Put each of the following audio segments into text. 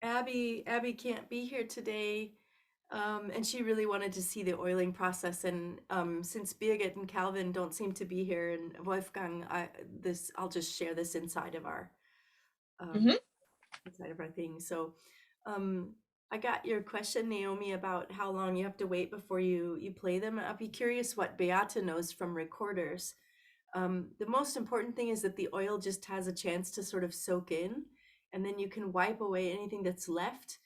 Abby can't be here today, and she really wanted to see the oiling process. And since Birgit and Calvin don't seem to be here, and Wolfgang, I'll just share this um, Hmm. inside of our thing. So, um, I got your question, Naomi, about how long you have to wait before you play them. I'd be curious what Beata knows from recorders. The most important thing is that the oil just has a chance to sort of soak in, and then you can wipe away anything that's left.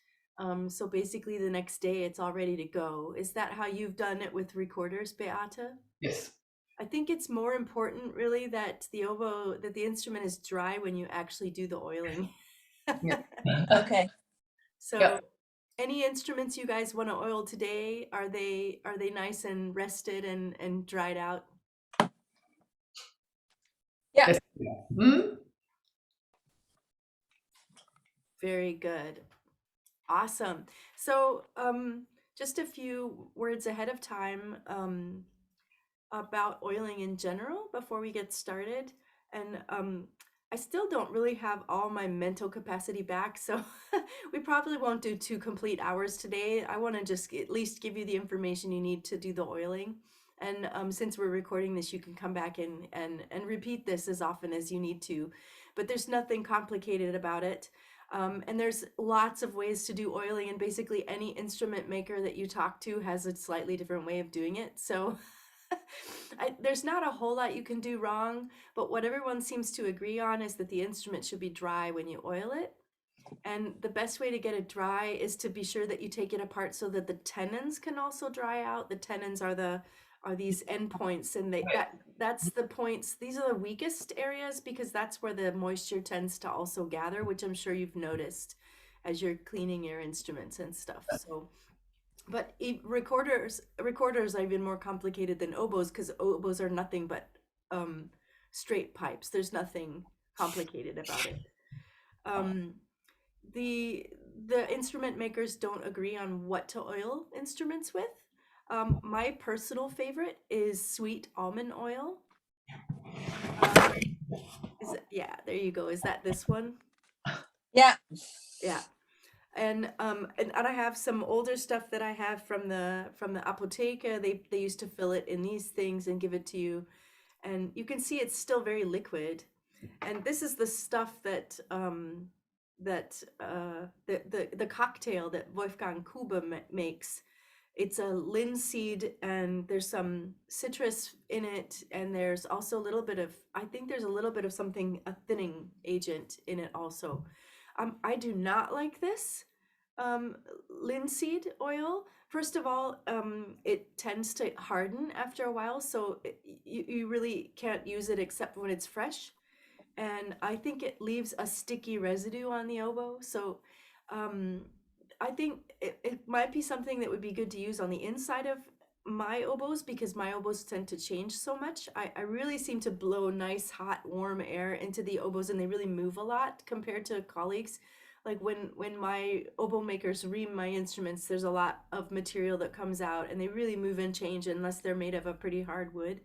So basically, the next day it's all ready to go. Is that how you've done it with recorders, Beata? Yes. I think it's more important, really, that the instrument is dry when you actually do the oiling. Yeah. Okay. Yeah. So, any instruments you guys want to oil today, are they nice and rested and dried out? Yeah. Yes. Hmm? Very good. Awesome. So, just a few words ahead of time about oiling in general before we get started. And I still don't really have all my mental capacity back, so we probably won't do 2 complete hours today. I want to just at least give you the information you need to do the oiling. And since we're recording this, you can come back and repeat this as often as you need to. But there's nothing complicated about it. And there's lots of ways to do oiling, and basically any instrument maker that you talk to has a slightly different way of doing it. So there's not a whole lot you can do wrong, but what everyone seems to agree on is that the instrument should be dry when you oil it. And the best way to get it dry is to be sure that you take it apart so that the tenons can also dry out. The tenons are these endpoints, and that's the points. These are the weakest areas because that's where the moisture tends to also gather, which I'm sure you've noticed as you're cleaning your instruments and stuff. So, but recorders are even more complicated than oboes because oboes are nothing but straight pipes. There's nothing complicated about it. Um, the the instrument makers don't agree on what to oil instruments with. My personal favorite is sweet almond oil. Um, yeah, there you go. Is that this one? Yeah. Yeah. And I have some older stuff that I have from the apotheca. They used to fill it in these things and give it to you, and you can see it's still very liquid. And this is the stuff that the cocktail that Wolfgang Kube makes. It's a linseed, and there's some citrus in it, and there's also a little bit of, I think there's a little bit of something, a thinning agent in it also. I do not like this um, linseed oil. First of all, it tends to harden after a while, so you really can't use it except when it's fresh. And I think it leaves a sticky residue on the oboe. So um, I think it might be something that would be good to use on the inside of my oboes because my oboes tend to change so much. I really seem to blow nice, hot, warm air into the oboes, and they really move a lot compared to colleagues. Like when my oboe makers ream my instruments, there's a lot of material that comes out, and they really move and change unless they're made of a pretty hard wood.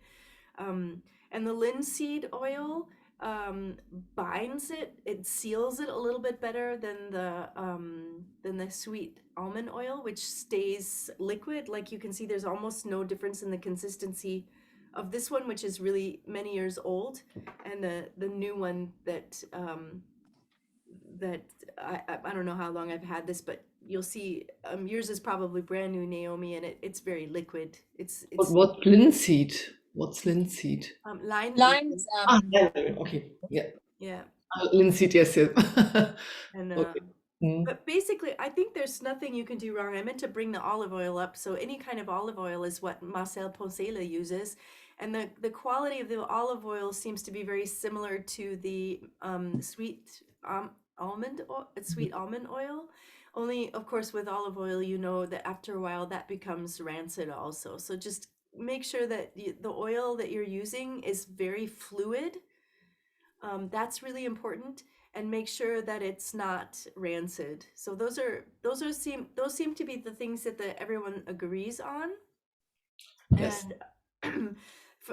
Um, and the linseed oil um, binds it. It seals it a little bit better than the sweet almond oil, which stays liquid. Like you can see, there's almost no difference in the consistency of this one, which is really many years old, and the new one that I don't know how long I've had this, but you'll see yours is probably brand new, Naomi, and it's very liquid. It's What linseed? What's linseed? line Lines. Yeah. Okay. Yeah. yeah. Linseed. Yes. Yes. And Okay. Mm. but basically, I think there's nothing you can do wrong. I meant to bring the olive oil up. So any kind of olive oil is what Marcel Poncela uses. And the quality of the olive oil seems to be very similar to the sweet almond oil. Only, of course, with olive oil, you know that after a while that becomes rancid also. So just make sure that the oil that you're using is very fluid. That's really important, and make sure that it's not rancid. So those seem to be the things that everyone agrees on. Yes. And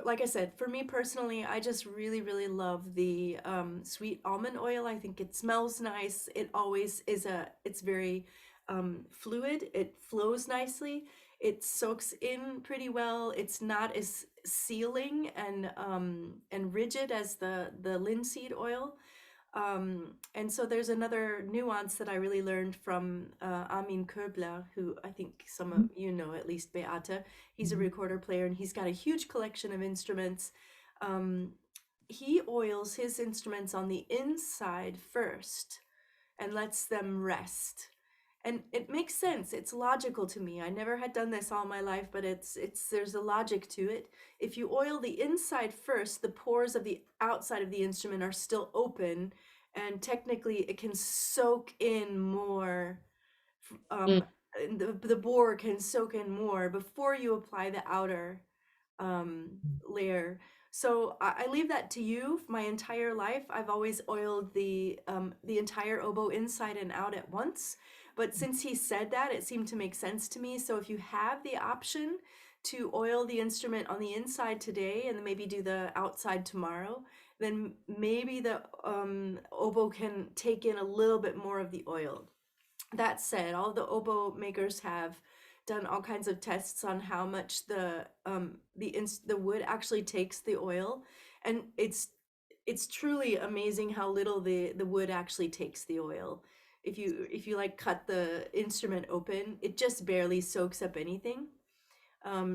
like I said, for me personally, I just really, really love the sweet almond oil. I think it smells nice. It always is it's very fluid. It flows nicely. It soaks in pretty well. It's not as sealing and rigid as the linseed oil. And so there's another nuance that I really learned from Armin Köbler, who I think some of Mhm. you know, at least Beate. He's a Mhm. recorder player and he's got a huge collection of instruments. Um, he oils his instruments on the inside first and lets them rest. And it makes sense. It's logical to me. I never had done this all my life, but it's there's a logic to it. If you oil the inside first, the pores of the outside of the instrument are still open, and technically it can soak in more. Mm. Um, and the bore can soak in more before you apply the outer layer. So I leave that to you. My entire life, I've always oiled the entire oboe inside and out at once. But since he said that, it seemed to make sense to me. So if you have the option to oil the instrument on the inside today and then maybe do the outside tomorrow, then maybe the oboe can take in a little bit more of the oil. That said, all the oboe makers have done all kinds of tests on how much the wood actually takes the oil, and it's truly amazing how little the wood actually takes the oil. If you like cut the instrument open, it just barely soaks up anything.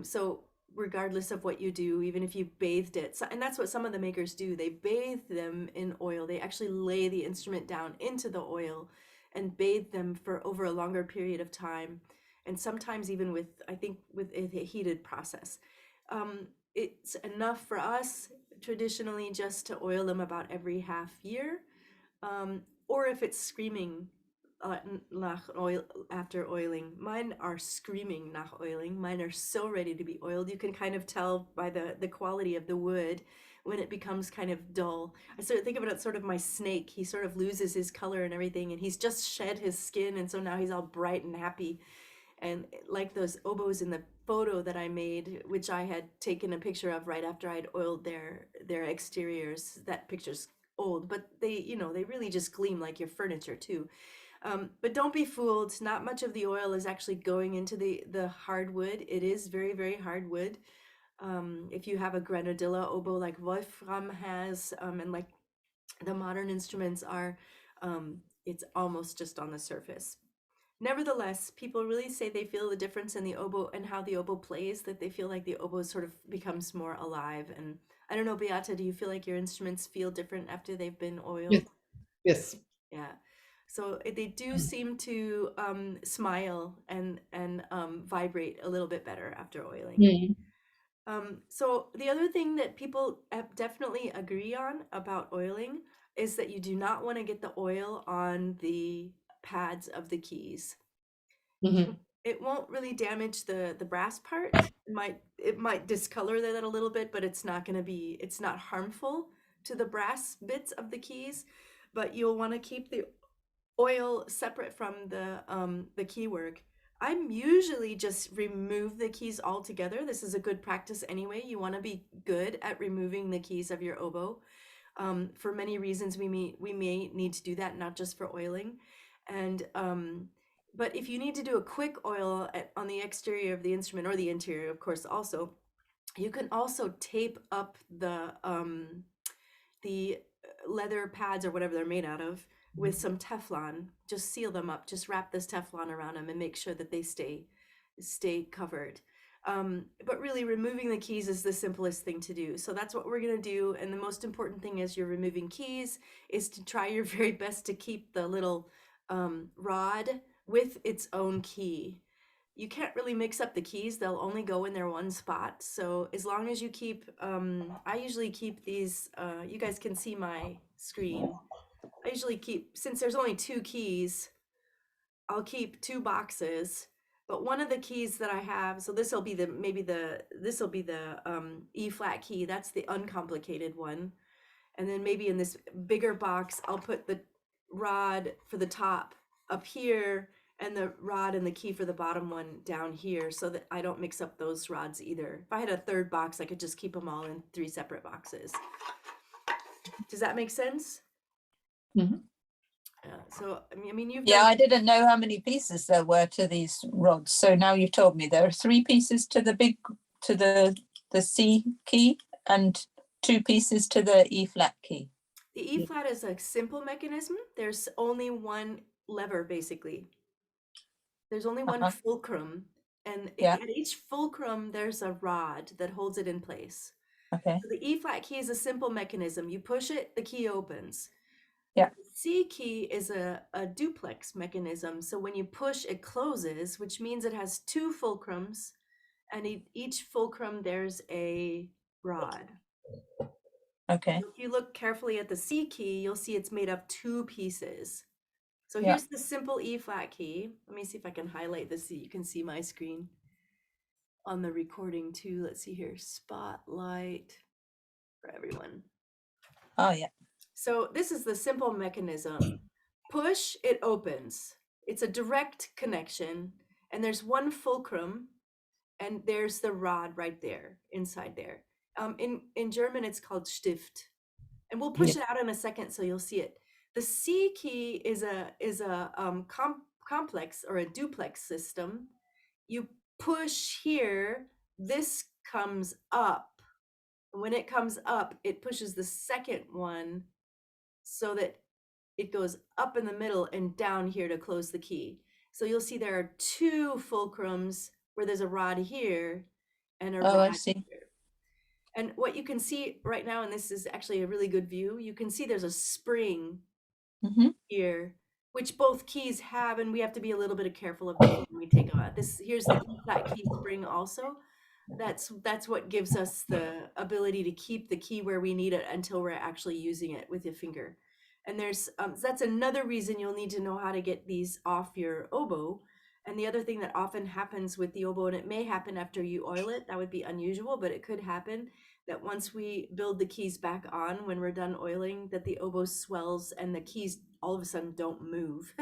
So regardless of what you do, even if you bathed it, so, and that's what some of the makers do, they bathe them in oil. They actually lay the instrument down into the oil and bathe them for over a longer period of time. And sometimes even with, I think, with a heated process. It's enough for us traditionally just to oil them about every half year. Or if it's screaming nach oil after oiling. Mine are screaming nach oiling. Mine are so ready to be oiled. You can kind of tell by the quality of the wood when it becomes kind of dull. I sort of think of it as sort of my snake. He sort of loses his color and everything, and he's just shed his skin, and so now he's all bright and happy. And like those oboes in the photo that I made, which I had taken a picture of right after I'd oiled their exteriors. That picture's old, but they really just gleam like your furniture too. But don't be fooled. Not much of the oil is actually going into the hardwood. It is very, very hard wood. If you have a grenadilla oboe like Wolfram has, and like the modern instruments are, it's almost just on the surface. Nevertheless, people really say they feel the difference in the oboe and how the oboe plays, that they feel like the oboe sort of becomes more alive. And I don't know, Beata, do you feel like your instruments feel different after they've been Yes. oiled? Yes. Yeah. So they do Mm. seem to smile and vibrate a little bit better after oiling. Mm. So the other thing that people definitely agree on about oiling is that you do not want to get the oil on the pads of the keys. Mhm. It won't really damage the brass parts. It might discolor that a little bit, but it's not harmful to the brass bits of the keys. But you'll want to keep the oil separate from the key work. I'm usually just remove the keys altogether. This is a good practice anyway. You want to be good at removing the keys of your oboe. For many reasons, we may need to do that, not just for oiling. And but if you need to do a quick oil on the exterior of the instrument or the interior, of course, also you can also tape up the leather pads or whatever they're made out of with some Teflon. Just seal them up. Just wrap this Teflon around them and make sure that they stay covered. But really, removing the keys is the simplest thing to do. So that's what we're gonna do. And the most important thing as you're removing keys is to try your very best to keep the little rod with its own key. You can't really mix up the keys, they'll only go in their one spot. So as long as you keep, I usually keep these, you guys can see my screen. I usually keep, since there's only two keys, I'll keep two boxes. But one of the keys that I have, so this will be the E flat key. That's the uncomplicated one. And then maybe in this bigger box, I'll put the rod for the top up here, and the rod and the key for the bottom one down here so that I don't mix up those rods either. If I had a third box, I could just keep them all in 3 separate boxes. Does that make sense? Mhm. So, I mean, you've Yeah, done, I didn't know how many pieces there were to these rods. So now you've told me there are 3 pieces to the C key and 2 pieces to the E flat key. the E flat is a simple mechanism. There's only one lever, basically. There's only one Uh-huh. fulcrum, and Yeah. at each fulcrum, there's a rod that holds it in place. Okay. So the E flat key is a simple mechanism. You push it, the key opens. Yeah. The C key is a duplex mechanism. So when you push, it closes, which means it has 2 fulcrums, and each fulcrum there's a rod. Okay. If you look carefully at the C key, you'll see it's made of 2 pieces. So Yeah. here's the simple E flat key. Let me see if I can highlight this so you can see my screen on the recording too. Let's see here, spotlight for everyone. Oh, yeah. So this is the simple mechanism. Push, it opens. It's a direct connection, and there's one fulcrum, and there's the rod right there, inside there. In German, it's called Stift, and we'll push Yeah. it out in a second so you'll see it. The C key is a complex or a duplex system. You push here, this comes up. When it comes up, it pushes the second one so that it goes up in the middle and down here to close the key. So you'll see there are 2 fulcrums where there's a rod here and a Oh, I rod see. here. And what you can see right now, and this is actually a really good view, you can see there's a spring Mm-hmm. here, which both keys have, and we have to be a little bit careful of this when we take them out. Here's the E flat key spring also. That's what gives us the ability to keep the key where we need it until we're actually using it with your finger. And that's another reason you'll need to know how to get these off your oboe. And the other thing that often happens with the oboe, and it may happen after you oil it, that would be unusual, but it could happen that once we build the keys back on when we're done oiling, that the oboe swells and the keys all of a sudden don't move.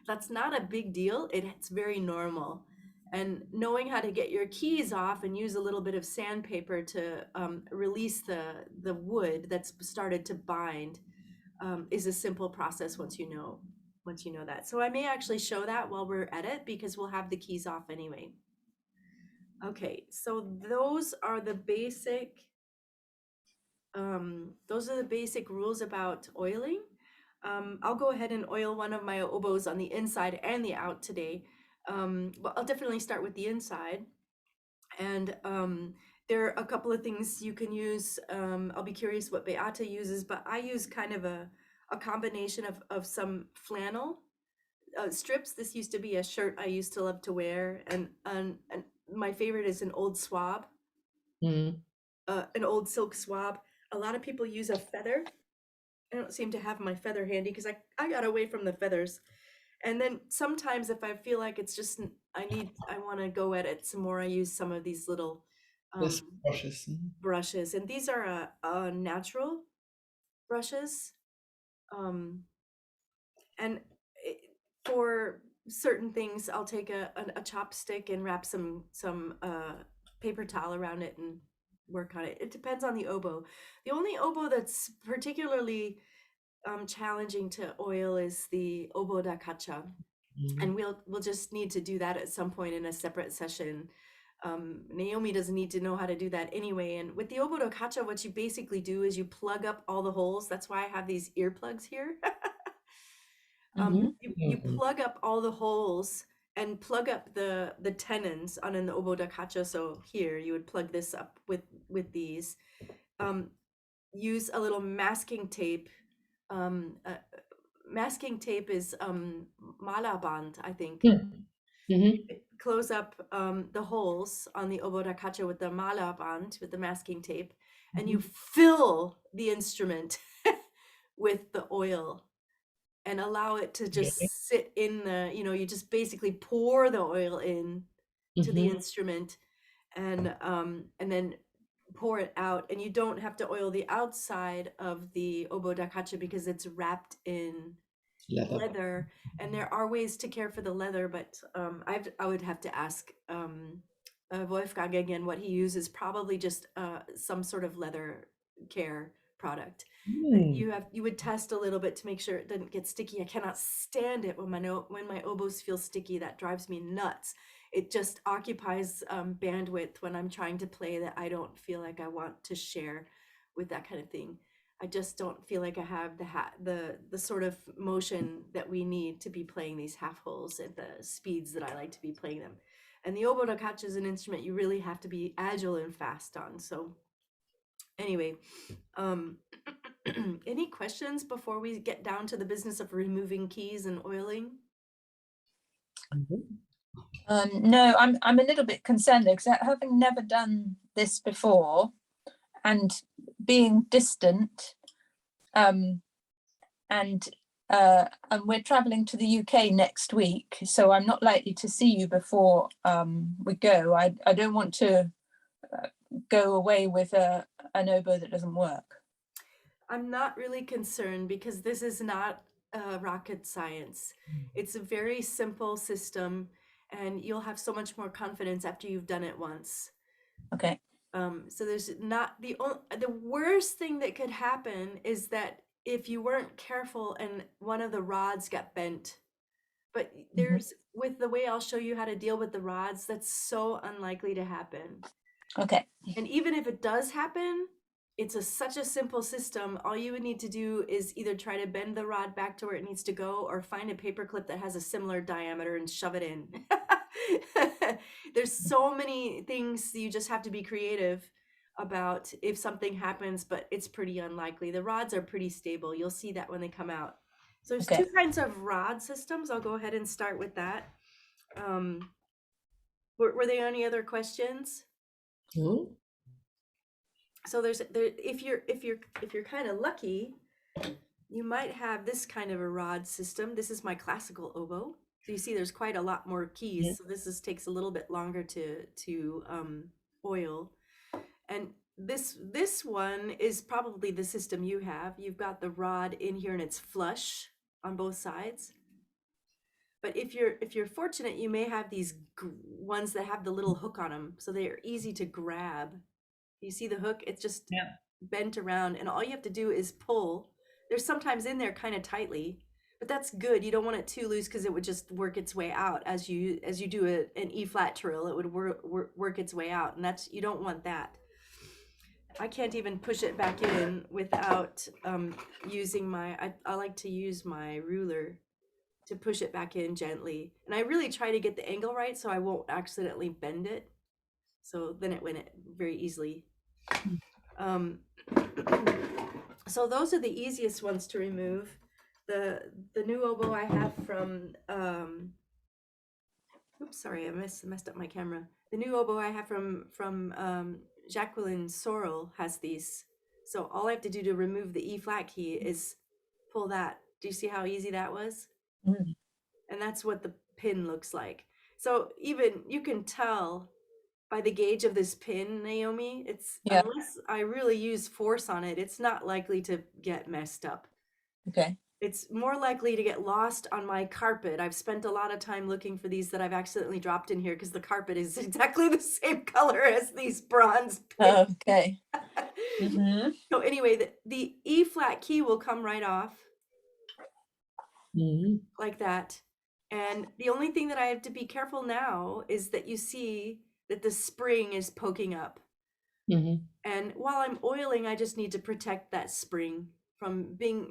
That's not a big deal. It's very normal. And knowing how to get your keys off and use a little bit of sandpaper to release the wood that's started to bind is a simple process once you know that. So I may actually show that while we're at it because we'll have the keys off anyway. Okay, so those are the basic rules about oiling. I'll go ahead and oil one of my oboes on the inside and the out today. But I'll definitely start with the inside. And there are a couple of things you can use. I'll be curious what Beata uses, but I use kind of a combination of some flannel strips. This used to be a shirt I used to love to wear, and my favorite is an old swab, Mhm. an old silk swab. A lot of people use a feather. I don't seem to have my feather handy because I got away from the feathers. And then sometimes if I feel like it's just I want to go at it some more, I use some of these little This um, brushes. Mhm. brushes, and these are natural brushes. Um, and it, for certain things, I'll take a chopstick and wrap some paper towel around it and work on it. It depends on the oboe. The only oboe that's particularly challenging to oil is the oboe da caccia, and Mhm. we'll just need to do that at some point in a separate session. Naomi doesn't need to know how to do that anyway. And with the oboe da caccia, what you basically do is you plug up all the holes. That's why I have these earplugs here. Mm-hmm. You plug up all the holes and plug up the tenons on an oboe da caccia. So here you would plug this up with these. Um, use a little masking tape. Masking tape is malaband, I think. Mhm. Close up the holes on the oboe da caccia with the malaband, with the masking tape, and you Mhm. fill the instrument with the oil and allow it to Okay. just sit in you just basically pour the oil in to the Mhm. instrument and then pour it out, and you don't have to oil the outside of the oboe da caccia because it's wrapped in leather, and there are ways to care for the leather, but I would have to ask Wolfgang again what he uses. Probably just some sort of leather care product. You would test a little bit to make sure it doesn't get sticky. I cannot stand it when my oboes feel sticky. That drives me nuts. It just occupies bandwidth when I'm trying to play that I don't feel like I want to share with that kind of thing. I just don't feel like I have the sort of motion that we need to be playing these half holes at the speeds that I like to be playing them. And the oboe da caccia is an instrument you really have to be agile and fast on. So anyway, any questions before we get down to the business of removing keys and oiling? No, I'm a little bit concerned though, because having never done this before and being distant, and we're traveling to the UK next week, so I'm not likely to see you before we go. I don't want to go away with an oboe that doesn't work. I'm not really concerned because this is not rocket science. It's a very simple system, and you'll have so much more confidence after you've done it once. Okay. So there's not the worst thing that could happen is that if you weren't careful and one of the rods got bent. But there's with the way I'll show you how to deal with the rods, that's so unlikely to happen. Okay. And even if it does happen, it's such a simple system. All you would need to do is either try to bend the rod back to where it needs to go or find a paper clip that has a similar diameter and shove it in. There's so many things you just have to be creative about if something happens, but it's pretty unlikely. The rods are pretty stable. You'll see that when they come out. So there's Okay. two kinds of rod systems. I'll go ahead and start with that. Were there any other questions? So if you're kind of lucky, you might have this kind of a rod system. This is my classical oboe. So you see there's quite a lot more keys. So this takes a little bit longer to oil. And this one is probably the system you have. You've got the rod in here and it's flush on both sides. But if you're fortunate, you may have these ones that have the little hook on them, so they are easy to grab. You see the hook? It's just bent around, and all you have to do is pull. There's sometimes in there kind of tightly, but that's good. You don't want it too loose because it would just work its way out as you do an E flat trill. It would work its way out, and you don't want that. I can't even push it back in without using I like to use my ruler to push it back in gently. And I really try to get the angle right so I won't accidentally bend it. So then it went very easily. So those are the easiest ones to remove. The new oboe I have from oops, sorry, I messed up my camera. The new oboe I have from Jacqueline Sorrell has these. So all I have to do to remove the E flat key is pull that. Do you see how easy that was? And that's what the pin looks like. So even you can tell by the gauge of this pin, Naomi, unless I really use force on it, it's not likely to get messed up. Okay. It's more likely to get lost on my carpet. I've spent a lot of time looking for these that I've accidentally dropped in here because the carpet is exactly the same color as these bronze pins. Okay. So anyway, the E flat key will come right off like that. And the only thing that I have to be careful now is that you see that the spring is poking up. And while I'm oiling, I just need to protect that spring from being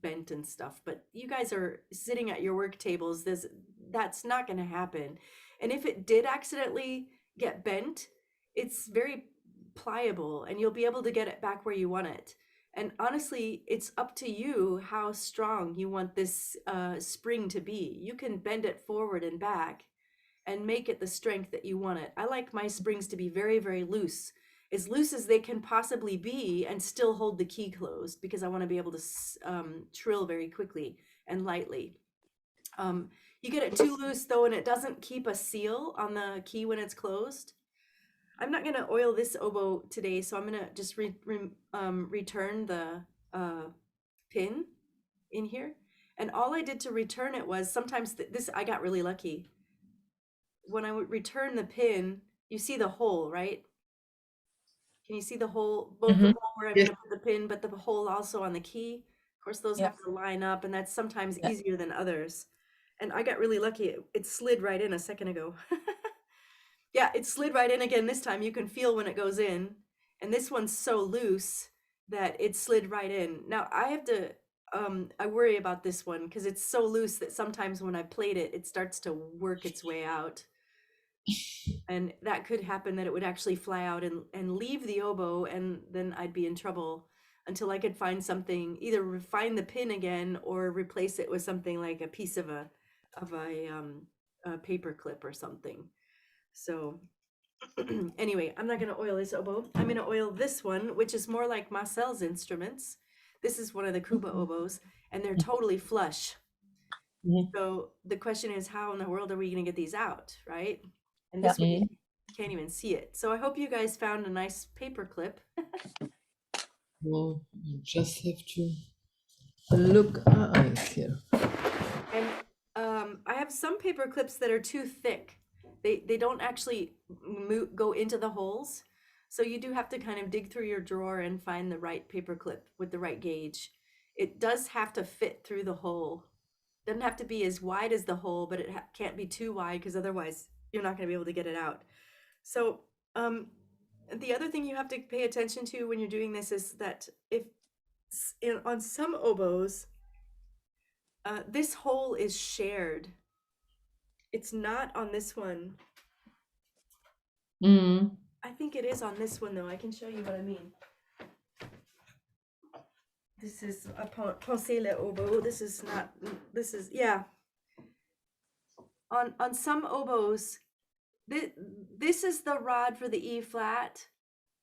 bent and stuff. But you guys are sitting at your work tables. That's not going to happen. And if it did accidentally get bent, it's very pliable and you'll be able to get it back where you want it. And honestly, it's up to you how strong you want this spring to be. You can bend it forward and back and make it the strength that you want it. I like my springs to be very, very loose as they can possibly be and still hold the key closed because I want to be able to trill very quickly and lightly. You get it too loose though and it doesn't keep a seal on the key when it's closed. I'm not going to oil this oboe today, so I'm going to just return the pin in here. And all I did to return it was sometimes this, I got really lucky. When I would return the pin, you see the hole, right? Can you see the hole, both the Mhm. hole where I'm Yes. gonna put the pin, but the hole also on the key? Of course, those Yeah. have to line up, and that's sometimes Yeah. easier than others. And I got really lucky. It slid right in a second ago. Yeah, it slid right in again this time. You can feel when it goes in. And this one's so loose that it slid right in. Now I have to, I worry about this one because it's so loose that sometimes when I played it, it starts to work its way out. And that could happen, that it would actually fly out and leave the oboe, and then I'd be in trouble until I could find something, either find the pin again or replace it with something like a piece of a paper clip or something. So anyway, I'm not going to oil this oboe. I'm going to oil this one, which is more like Marcel's instruments. This is one of the Kuba oboes, and they're totally flush. Mhm. So the question is, how in the world are we going to get these out, right? And Yeah. this one, you can't even see it. So I hope you guys found a nice paper clip. Well, you just have to look. Ah, it's here. And I have some paper clips that are too thick. They don't actually go into the holes. So you do have to kind of dig through your drawer and find the right paper clip with the right gauge. It does have to fit through the hole. Doesn't have to be as wide as the hole, but it can't be too wide because otherwise you're not going to be able to get it out. So the other thing you have to pay attention to when you're doing this is that if on some oboes, this hole is shared. It's not on this one. Mhm. I think it is on this one though. I can show you what I mean. This is a Pensée le oboe. This is not, this is, yeah. On some oboes, this is the rod for the E flat,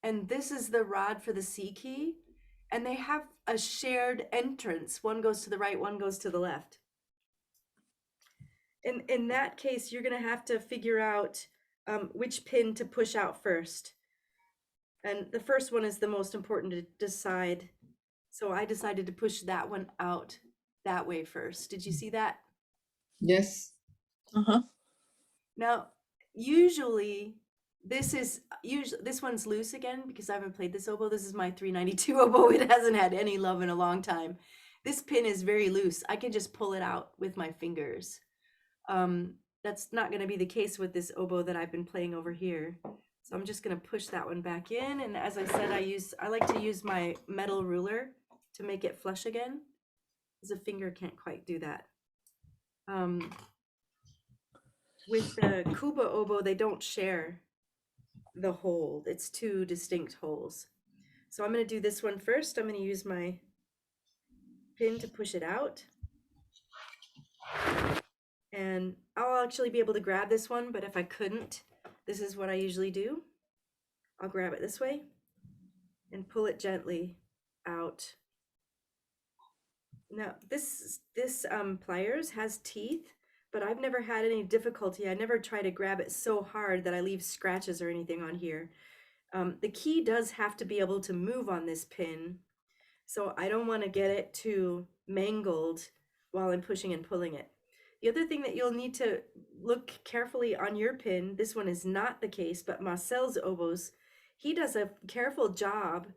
and this is the rod for the C key, and they have a shared entrance. One goes to the right, one goes to the left. In that case, you're gonna have to figure out which pin to push out first. And the first one is the most important to decide. So I decided to push that one out that way first. Did you see that? Yes. Uh-huh. Now, usually this one's loose again because I haven't played this oboe. This is my 392 oboe. It hasn't had any love in a long time. This pin is very loose. I can just pull it out with my fingers. That's not going to be the case with this oboe that I've been playing over here. So I'm just going to push that one back in. And as I said, I like to use my metal ruler to make it flush again, because a finger can't quite do that. With the Kuba oboe, they don't share the hole. It's two distinct holes. So I'm going to do this one first. I'm going to use my pin to push it out. And I'll actually be able to grab this one, but if I couldn't, this is what I usually do. I'll grab it this way and pull it gently out. Now, this pliers has teeth, but I've never had any difficulty. I never try to grab it so hard that I leave scratches or anything on here. The key does have to be able to move on this pin, so I don't want to get it too mangled while I'm pushing and pulling it. The other thing that you'll need to look carefully on your pin, this one is not the case, but Marcel's oboes, he does a careful job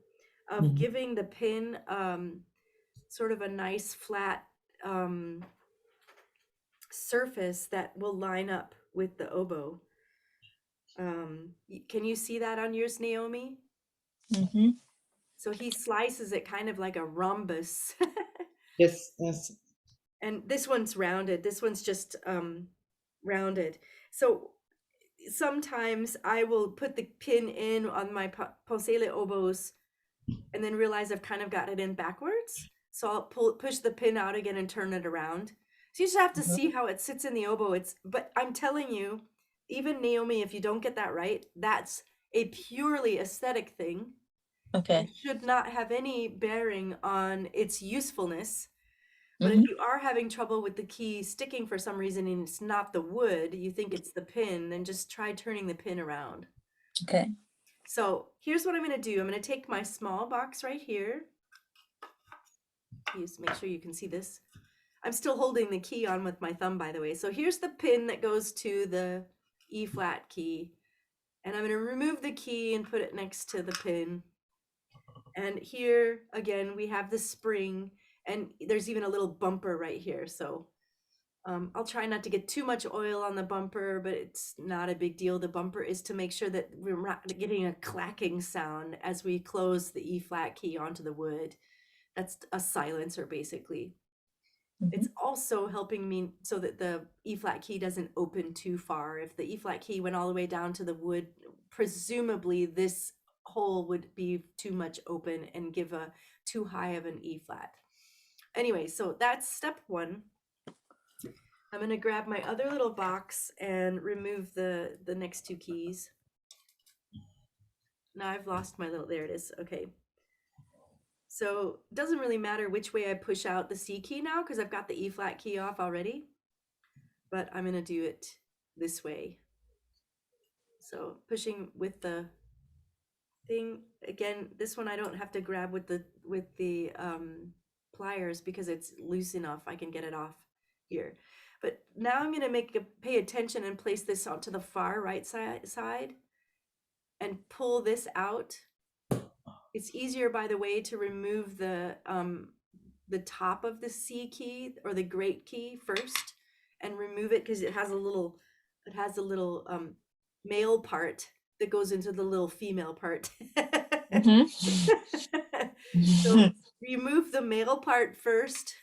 of Mhm. giving the pin sort of a nice flat surface that will line up with the oboe. Can you see that on yours, Naomi? Mm-hmm. So he slices it kind of like a rhombus. Yes. Yes. And this one's rounded. This one's just rounded. So sometimes I will put the pin in on my Pensée oboes and then realize I've kind of got it in backwards. So I'll push the pin out again and turn it around. So you just have to Mhm. see how it sits in the oboe. But I'm telling you, even Naomi, if you don't get that right, that's a purely aesthetic thing. Okay. And should not have any bearing on its usefulness. But if Mhm. you are having trouble with the key sticking for some reason and it's not the wood, you think it's the pin, then just try turning the pin around. Okay. So here's what I'm going to do. I'm going to take my small box right here. Please make sure you can see this. I'm still holding the key on with my thumb, by the way. So here's the pin that goes to the E flat key. And I'm going to remove the key and put it next to the pin. And here, again, we have the spring, and there's even a little bumper right here. So I'll try not to get too much oil on the bumper, but it's not a big deal. The bumper is to make sure that we're not getting a clacking sound as we close the E flat key onto the wood. That's a silencer, basically. It's also helping me so that the E flat key doesn't open too far. If the E flat key went all the way down to the wood, presumably this hole would be too much open and give a too high of an E flat. Anyway, so that's step one. I'm going to grab my other little box and remove the next two keys. Now I've lost my little, there it is. Okay. So it doesn't really matter which way I push out the C key now because I've got the E flat key off already, but I'm going to do it this way. So pushing with the thing again, this one I don't have to grab with the pliers because it's loose enough. I can get it off here. But now I'm going to pay attention and place this onto the far right side and pull this out. It's easier, by the way, to remove the top of the C key or the great key first and remove it because it has a little male part that goes into the little female part. So remove the male part first.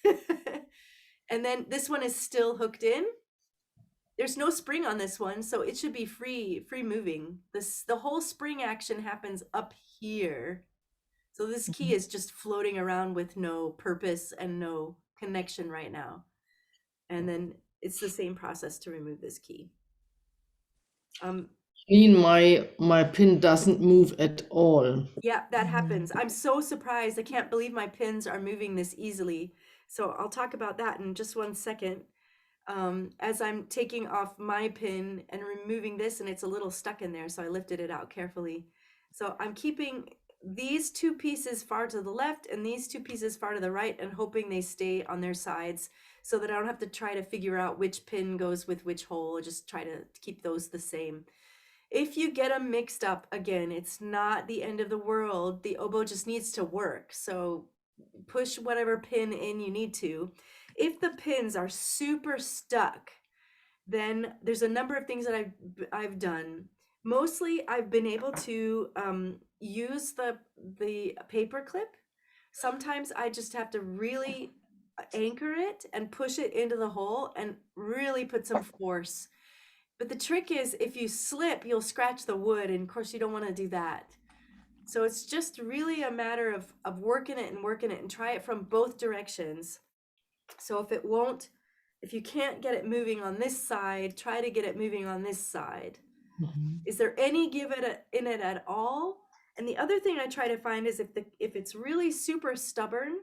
And then this one is still hooked in. There's no spring on this one, so it should be free moving. The whole spring action happens up here. So this key is just floating around with no purpose and no connection right now. And then it's the same process to remove this key. My pin doesn't move at all. Yeah, that happens. I'm so surprised. I can't believe my pins are moving this easily. So I'll talk about that in just 1 second. As I'm taking off my pin and removing this, and it's a little stuck in there, so I lifted it out carefully. So I'm keeping these two pieces far to the left and these two pieces far to the right and hoping they stay on their sides so that I don't have to try to figure out which pin goes with which hole. Just try to keep those the same. If you get them mixed up, again, it's not the end of the world. The oboe just needs to work. So push whatever pin in you need to. If the pins are super stuck, then there's a number of things that I've done. Mostly I've been able to use the paper clip. Sometimes I just have to really anchor it and push it into the hole and really put some force. But the trick is if you slip, you'll scratch the wood, and of course you don't want to do that. So it's just really a matter of working it and try it from both directions. So if you can't get it moving on this side, try to get it moving on this side. Is there any give in it at all? And the other thing I try to find is if it's really super stubborn,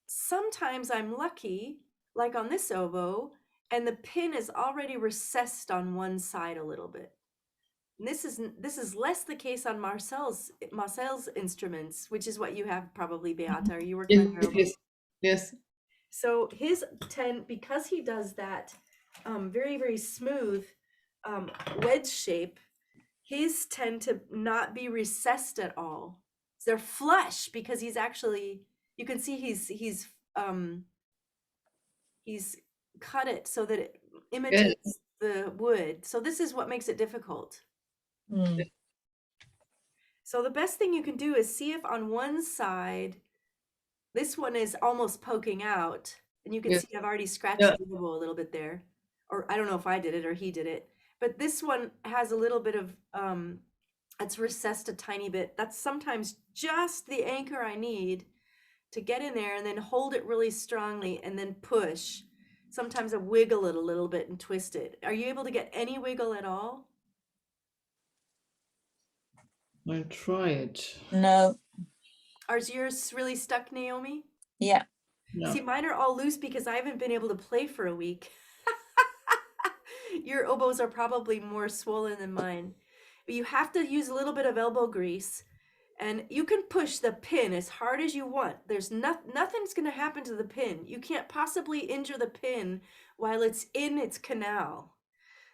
sometimes I'm lucky, like on this oboe, and the pin is already recessed on one side a little bit. And this is less the case on Marcel's instruments, which is what you have probably, Beata. Are you working on your oboe? Yes. So his because he does that very, very smooth wedge shape, his tend to not be recessed at all. So they're flush because he's actually, you can see he's cut it so that it imitates the wood. So this is what makes it difficult. So the best thing you can do is see if on one side, this one is almost poking out, and you can see I've already scratched the oboe a little bit there. Or I don't know if I did it or he did it, but this one has a little bit of, it's recessed a tiny bit. That's sometimes just the anchor I need to get in there and then hold it really strongly and then push. Sometimes I wiggle it a little bit and twist it. Are you able to get any wiggle at all? I'll try it. No. Are yours really stuck, Naomi? Yeah. No. See, mine are all loose because I haven't been able to play for a week. Your oboes are probably more swollen than mine. But you have to use a little bit of elbow grease And you can push the pin as hard as you want. There's nothing's going to happen to the pin. You can't possibly injure the pin while it's in its canal.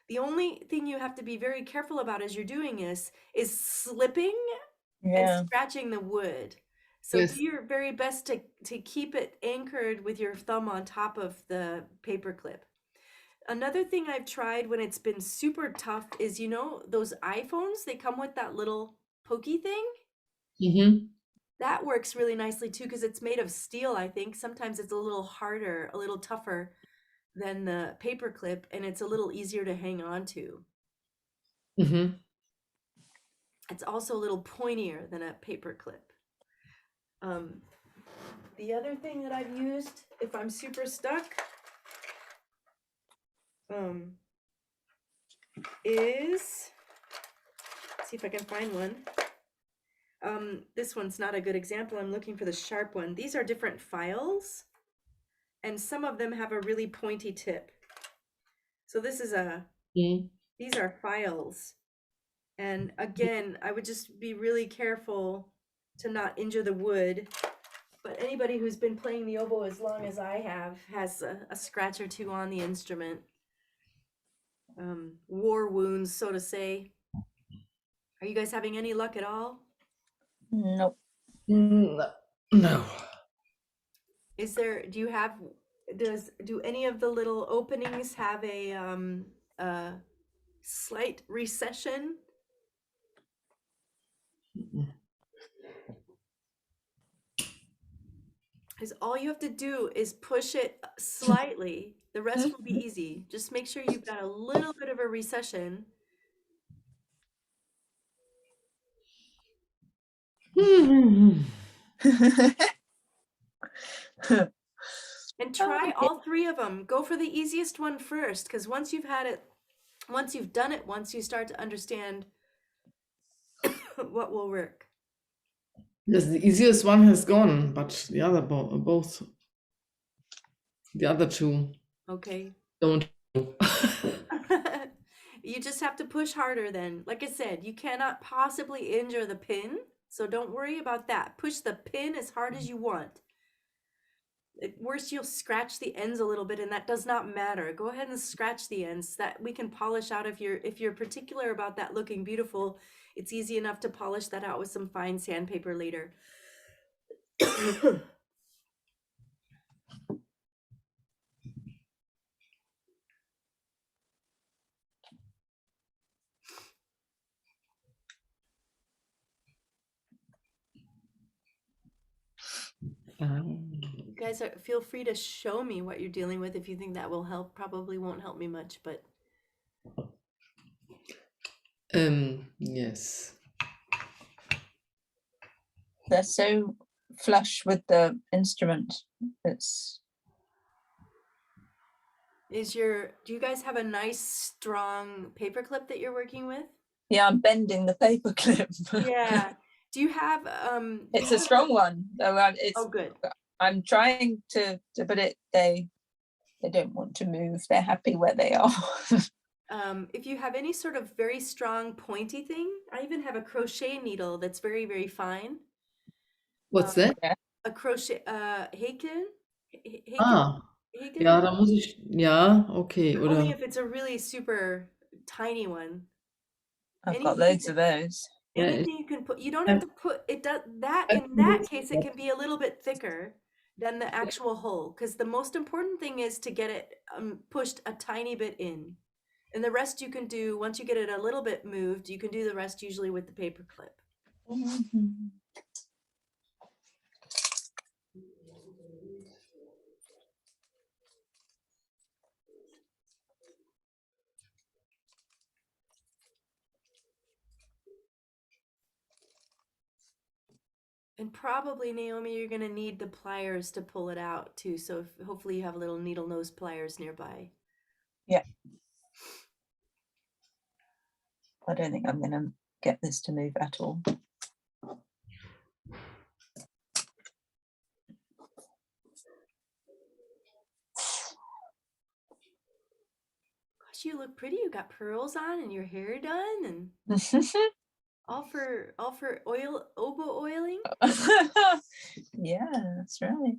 The only thing you have to be very careful about as you're doing this is slipping and Yeah. scratching the wood. So Yes. do your very best to keep it anchored with your thumb on top of the paper clip. Another thing I've tried when it's been super tough is, you know, those iPhones, they come with that little pokey thing. Mm-hmm. That works really nicely too because it's made of steel, I think. Sometimes it's a little harder, a little tougher than the paper clip, and it's a little easier to hang on to. Mm-hmm. It's also a little pointier than a paper clip. The other thing that I've used if I'm super stuck is, let's see if I can find one. This one's not a good example. I'm looking for the sharp one. These are different files, and some of them have a really pointy tip. So this is these are files. And again, I would just be really careful to not injure the wood. But anybody who's been playing the oboe as long as I have has a scratch or two on the instrument. War wounds, so to say. Are you guys having any luck at all? Nope. No. Is there, do any of the little openings have a slight recession? Because all you have to do is push it slightly. The rest will be easy. Just make sure you've got a little bit of a recession. And try all three of them. Go for the easiest one first, because once you've done it once, you start to understand what will work. Yes, the easiest one has gone, but the other both, the other two Okay. don't. You just have to push harder then. Like I said, you cannot possibly injure the pin, so don't worry about that. Push the pin as hard as you want. At worst, you'll scratch the ends a little bit, and that does not matter. Go ahead and scratch the ends. That we can polish out if you're particular about that looking beautiful. It's easy enough to polish that out with some fine sandpaper later. You guys feel free to show me what you're dealing with if you think that will help. Probably won't help me much, but Yes. They're so flush with the instrument. It's do you guys have a nice strong paper clip that you're working with? yeah, I'm bending the paper clip. Yeah. Do you have It's a strong one, though. Oh, good. I'm trying to but they don't want to move. They're happy where they are. If you have any sort of very strong pointy thing, I even have a crochet needle that's very, very fine. What's that? A crochet, Häkeln? Ah, Häkeln? ja, da muss ich, ja, okay, Only oder? if it's a really super tiny one. I've got Anything loads of those. Yeah, Anything you can put, you don't have to put it does that I in think that it's- case it can be a little bit thicker than the actual hole, because the most important thing is to get it pushed a tiny bit in. And the rest you can do once you get it a little bit moved, you can do the rest usually with the paper clip. And probably, Naomi, you're going to need the pliers to pull it out too. So hopefully you have little needle nose pliers nearby. Yeah. I don't think I'm going to get this to move at all. Gosh, you look pretty. You got pearls on and your hair done and All for oboe oiling? Yeah, that's right.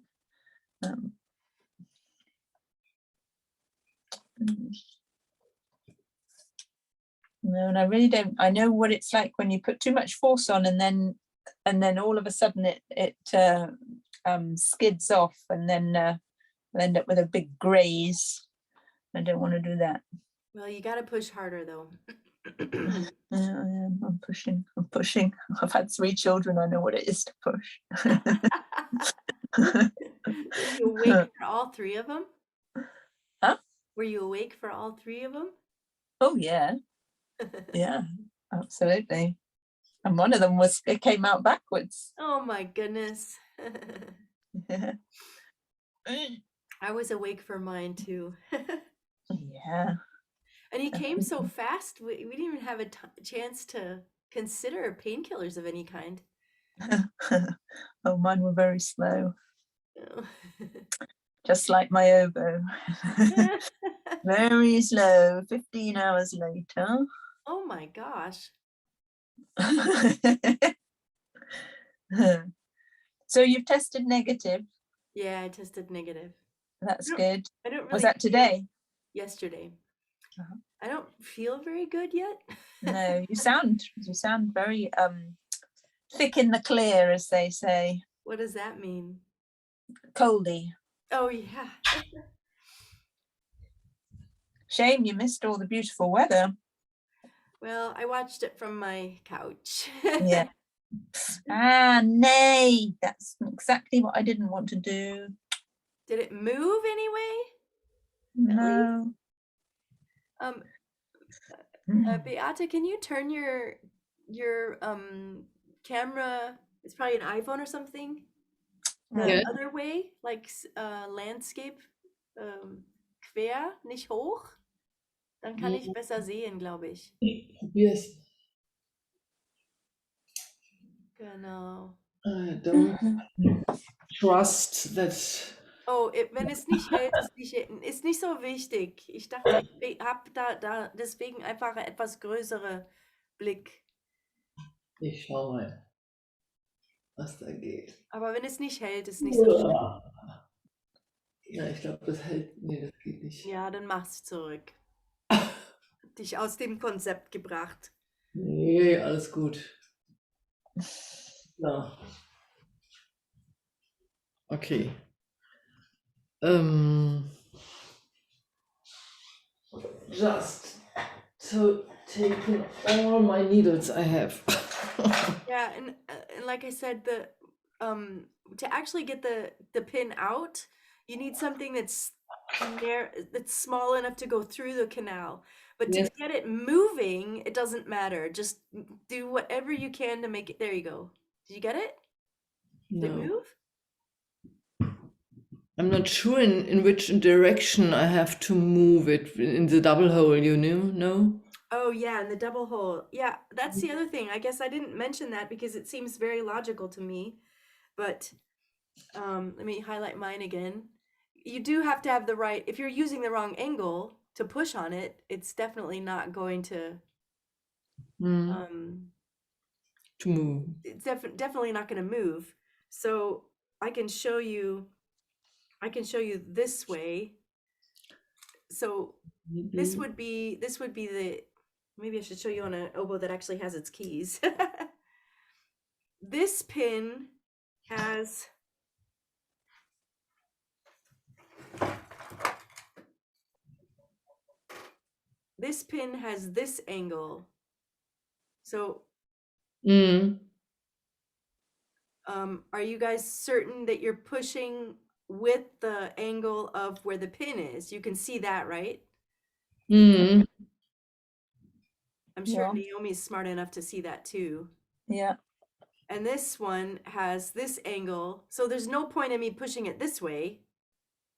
No, and I really don't. I know what it's like when you put too much force on, and then all of a sudden it skids off, and then end up with a big graze. I don't want to do that. Well, you got to push harder though. I'm pushing. I've had 3 children. I know what it is to push. Were you awake for all 3 of them? Huh? Were you awake for all 3 of them? Oh yeah, yeah, absolutely. And one of them it came out backwards. Oh my goodness. I was awake for mine too. Yeah. And he came so fast, we didn't even have a chance to consider painkillers of any kind. Oh, mine were very slow, Oh. just like my oboe. Very slow, 15 hours later. Oh my gosh. So you've tested negative. Yeah, I tested negative. That's good. I don't really Was that today? Yesterday. Uh-huh. I don't feel very good yet. No, you sound very thick in the clear, as they say. What does that mean? Coldy. Oh yeah. Shame you missed all the beautiful weather. Well, I watched it from my couch. Yeah. Nay, that's exactly what I didn't want to do. Did it move anyway? No. Beate, can you turn your camera? It's probably an iPhone or something. The Yeah. other way, like Landscape, quer, nicht hoch. Dann kann ich besser sehen, glaube ich. Ich probier's. Genau. I don't trust that. Oh, wenn es nicht hält, ist nicht so wichtig. Ich dachte, ich habe da deswegen einfach etwas größere Blick. Ich schau mal, was da geht. Aber wenn es nicht hält, ist nicht so schlimm. Ja, ich glaube, das hält. Nee, das geht nicht. Ja, dann mach's zurück. Dich aus dem Konzept gebracht. Nee, alles gut. So. Okay. Just to taking all my needles I have. Yeah, and like I said, to actually get the pin out, you need something that's small enough to go through the canal. But to Yes. get it moving, it doesn't matter. Just do whatever you can to make it. There you go. Did you get it? Did it No. move? I'm not sure in which direction I have to move it in the double hole, you know? No? Oh yeah, and the double hole. Yeah, that's the other thing. I guess I didn't mention that because it seems very logical to me. But let me highlight mine again. You do have to have the right, if you're using the wrong angle to push on it, it's definitely not going to To move. it's definitely not going to move. So I can show you this way. So Maybe. this would be the, maybe I should show you on an oboe that actually has its keys. This pin has this angle. So are you guys certain that you're pushing with the angle of where the pin is? You can see that, right? I'm sure Yeah. Naomi's smart enough to see that too. Yeah. And this one has this angle. So there's no point in me pushing it this way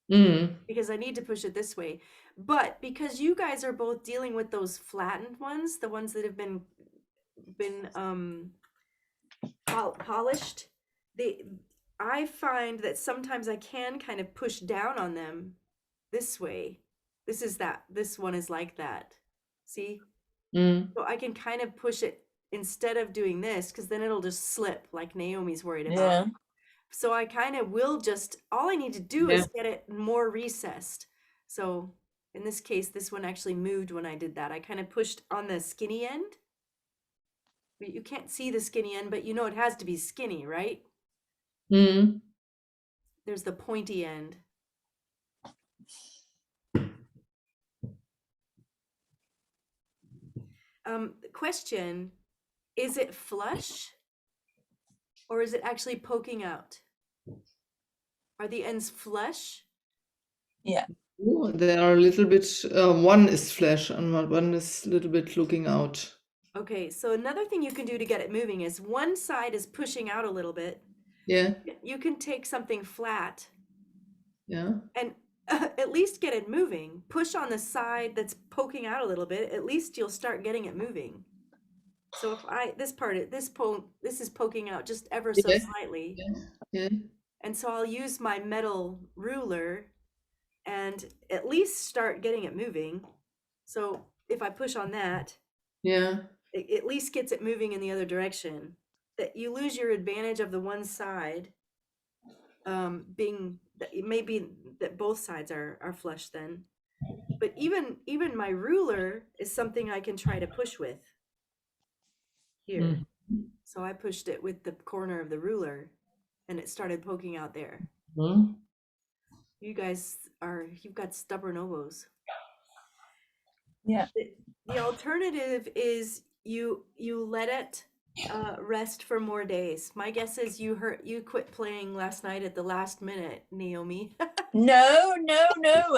because I need to push it this way. But because you guys are both dealing with those flattened ones, the ones that have been polished, I find that sometimes I can kind of push down on them this way. This one is like that. See? So I can kind of push it instead of doing this, because then it'll just slip like Naomi's worried about. Yeah. So I kind of will just, all I need to do Yeah. is get it more recessed. So in this case, this one actually moved when I did that. I kind of pushed on the skinny end. You can't see the skinny end, but you know it has to be skinny, right? Mm. There's the pointy end. Question, is it flush or is it actually poking out? Are the ends flush? Yeah. Ooh, they are a little bit, one is flesh and one is a little bit looking out. Okay, so another thing you can do to get it moving is one side is pushing out a little bit. Yeah, You can take something flat yeah, and at least get it moving. Push on the side that's poking out a little bit. At least you'll start getting it moving. So if this is poking out just ever so yeah, slightly. yeah, yeah. And so I'll use my metal ruler and at least start getting it moving. So if I push on that, Yeah. it at least gets it moving in the other direction. That you lose your advantage of the one side being that it may be that both sides are flush then. But even my ruler is something I can try to push with here. So I pushed it with the corner of the ruler and it started poking out there. Mhm. You've got stubborn oboes. Yeah. The alternative is you let it rest for more days. My guess is you quit playing last night at the last minute, Naomi. No,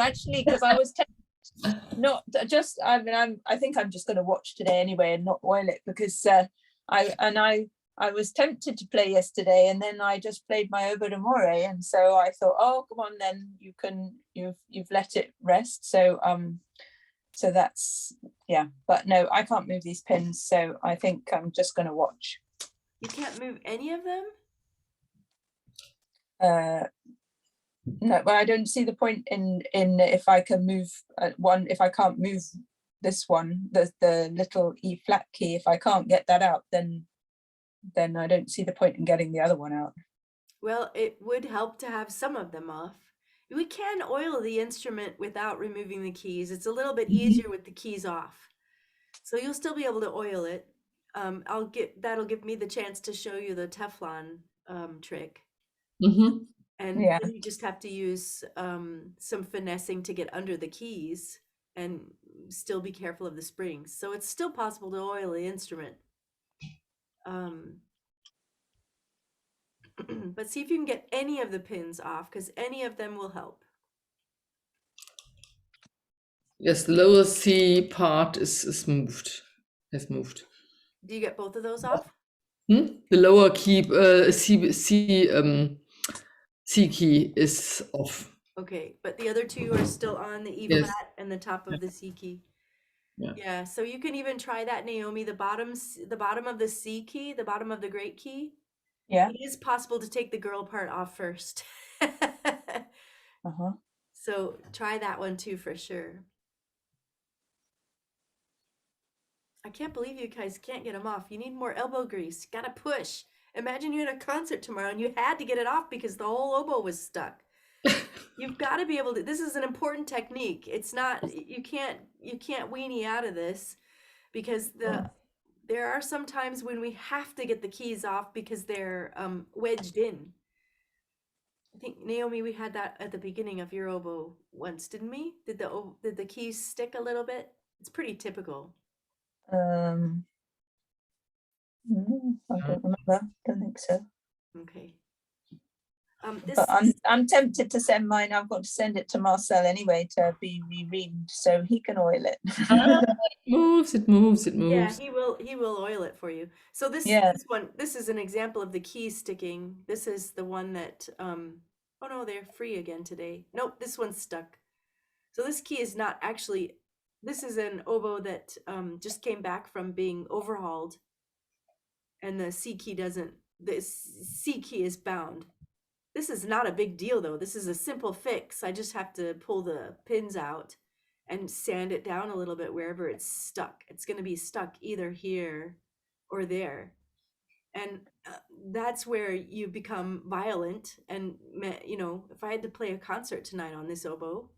actually, because I was not just, I mean, I think I'm just going to watch today anyway and not oil it because I was tempted to play yesterday and then I just played my Oboe d'Amore and so I thought, oh, come on, then you've let it rest. So that's, yeah, but no, I can't move these pins. So I think I'm just going to watch. You can't move any of them? No, well, I don't see the point in if I can move one, if I can't move this one, the little E flat key, if I can't get that out, then I don't see the point in getting the other one out. Well, it would help to have some of them off. We can oil the instrument without removing the keys. It's a little bit easier with the keys off. So you'll still be able to oil it. That'll give me the chance to show you the Teflon trick. Mhm. And Yeah. then you just have to use some finessing to get under the keys and still be careful of the springs. So it's still possible to oil the instrument. But see if you can get any of the pins off because any of them will help. Yes, the lower C part is moved. Has moved. Do you get both of those off? The lower key, C key is off. Okay, but the other two are still on the E Yes. flat and the top of the C key. Yeah. Yeah, so you can even try that, Naomi. The bottom of the C key, the bottom of the great key. Yeah. It is possible to take the girl part off first. Uh-huh. So try that one too for sure. I can't believe you guys can't get them off. You need more elbow grease. You gotta push. Imagine you had a concert tomorrow and you had to get it off because the whole oboe was stuck. You've got to be able to. This is an important technique. It's not. You can't weenie out of this because there are some times when we have to get the keys off because they're wedged in. I think Naomi, we had that at the beginning of your oboe once, didn't we? Did the keys stick a little bit? It's pretty typical. I don't remember. Don't think so. Okay. But I'm tempted to send mine. I've got to send it to Marcel anyway to be re-reamed so he can oil it. It moves. Yeah, he will oil it for you. So this is an example of the keys sticking. This is the one that oh no, they're free again today. Nope, this one's stuck. So this key is not actually, this is an oboe that just came back from being overhauled. And the C key is bound. This is not a big deal though. This is a simple fix. I just have to pull the pins out and sand it down a little bit wherever it's stuck. It's going to be stuck either here or there. And that's where you become violent. And if I had to play a concert tonight on this oboe,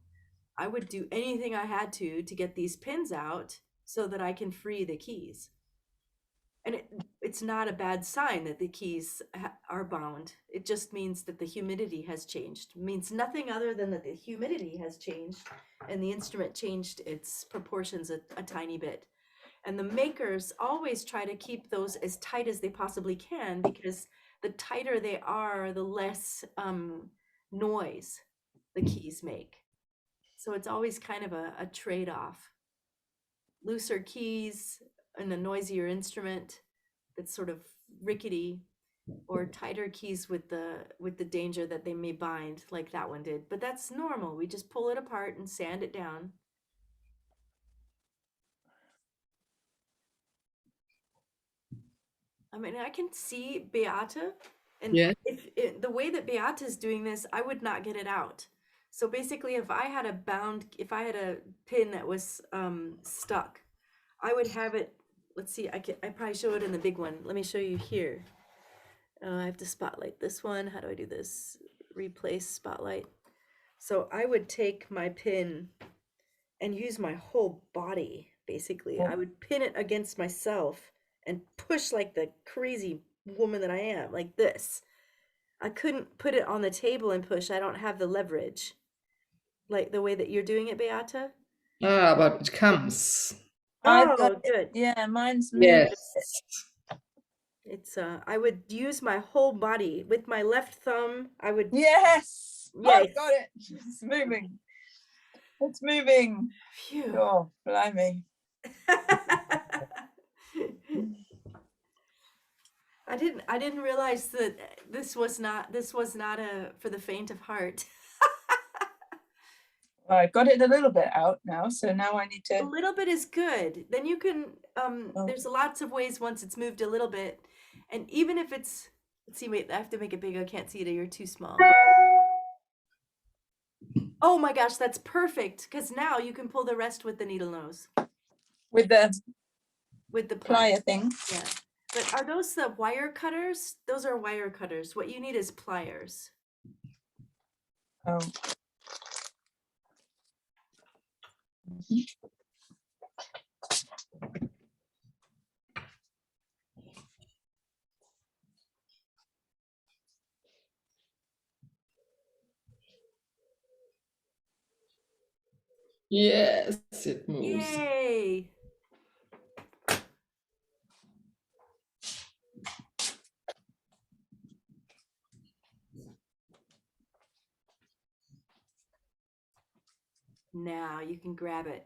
I would do anything I had to get these pins out so that I can free the keys. And it's not a bad sign that the keys are bound. It just means that the humidity has changed. It means nothing other than that the humidity has changed and the instrument changed its proportions a tiny bit. And the makers always try to keep those as tight as they possibly can, because the tighter they are, the less noise the keys make. So it's always kind of a trade-off. Looser keys and a noisier instrument that's sort of rickety, or tighter keys with the danger that they may bind, like that one did. But that's normal. We just pull it apart and sand it down. I mean, I can see Beate, and Yeah. if the way that Beate is doing this, I would not get it out. So basically, if I had a pin that was stuck, I would have it. Let's see, I probably show it in the big one. Let me show you here. I have to spotlight this one. How do I do this? Replace spotlight. So I would take my pin and use my whole body, basically. I would pin it against myself and push like the crazy woman that I am, like this. I couldn't put it on the table and push. I don't have the leverage, like the way that you're doing it, Beata. Ah, but it comes. I've got Oh, it. good. Yeah, mine's moved. Yes. It's I would use my whole body with my left thumb. I would Yes. Yes. I've got it. It's moving. It's moving. Phew. Oh, blimey. I didn't realize that this was not a for the faint of heart. Well, I got it a little bit out now, so now I need A to. little bit is good. Then you can Oh. there's lots of ways once it's moved a little bit. And even if it's, let's see, wait, I have to make it big. I can't see it. You're too small. Oh my gosh, that's perfect, because now you can pull the rest with the needle nose. With the plier. plier thing. Yeah. But are those the wire cutters? Those are wire cutters. What you need is pliers. Oh. Yes, it moves. Yay! Now you can grab it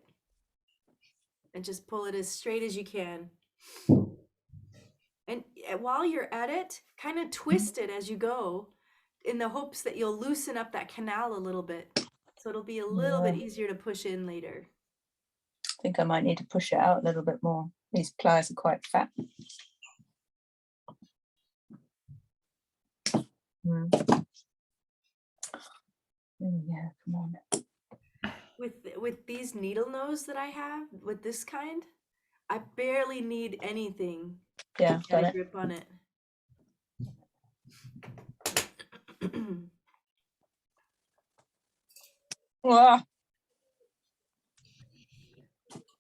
and just pull it as straight as you can. And while you're at it, kind of twist it as you go, in the hopes that you'll loosen up that canal a little bit. So it'll be a little bit easier to push in later. I think I might need to push it out a little bit more. These pliers are quite fat. Yeah, come on. With these needle nose that I have, with this kind, I barely need anything Yeah, to got get a it. grip on it. Whoa.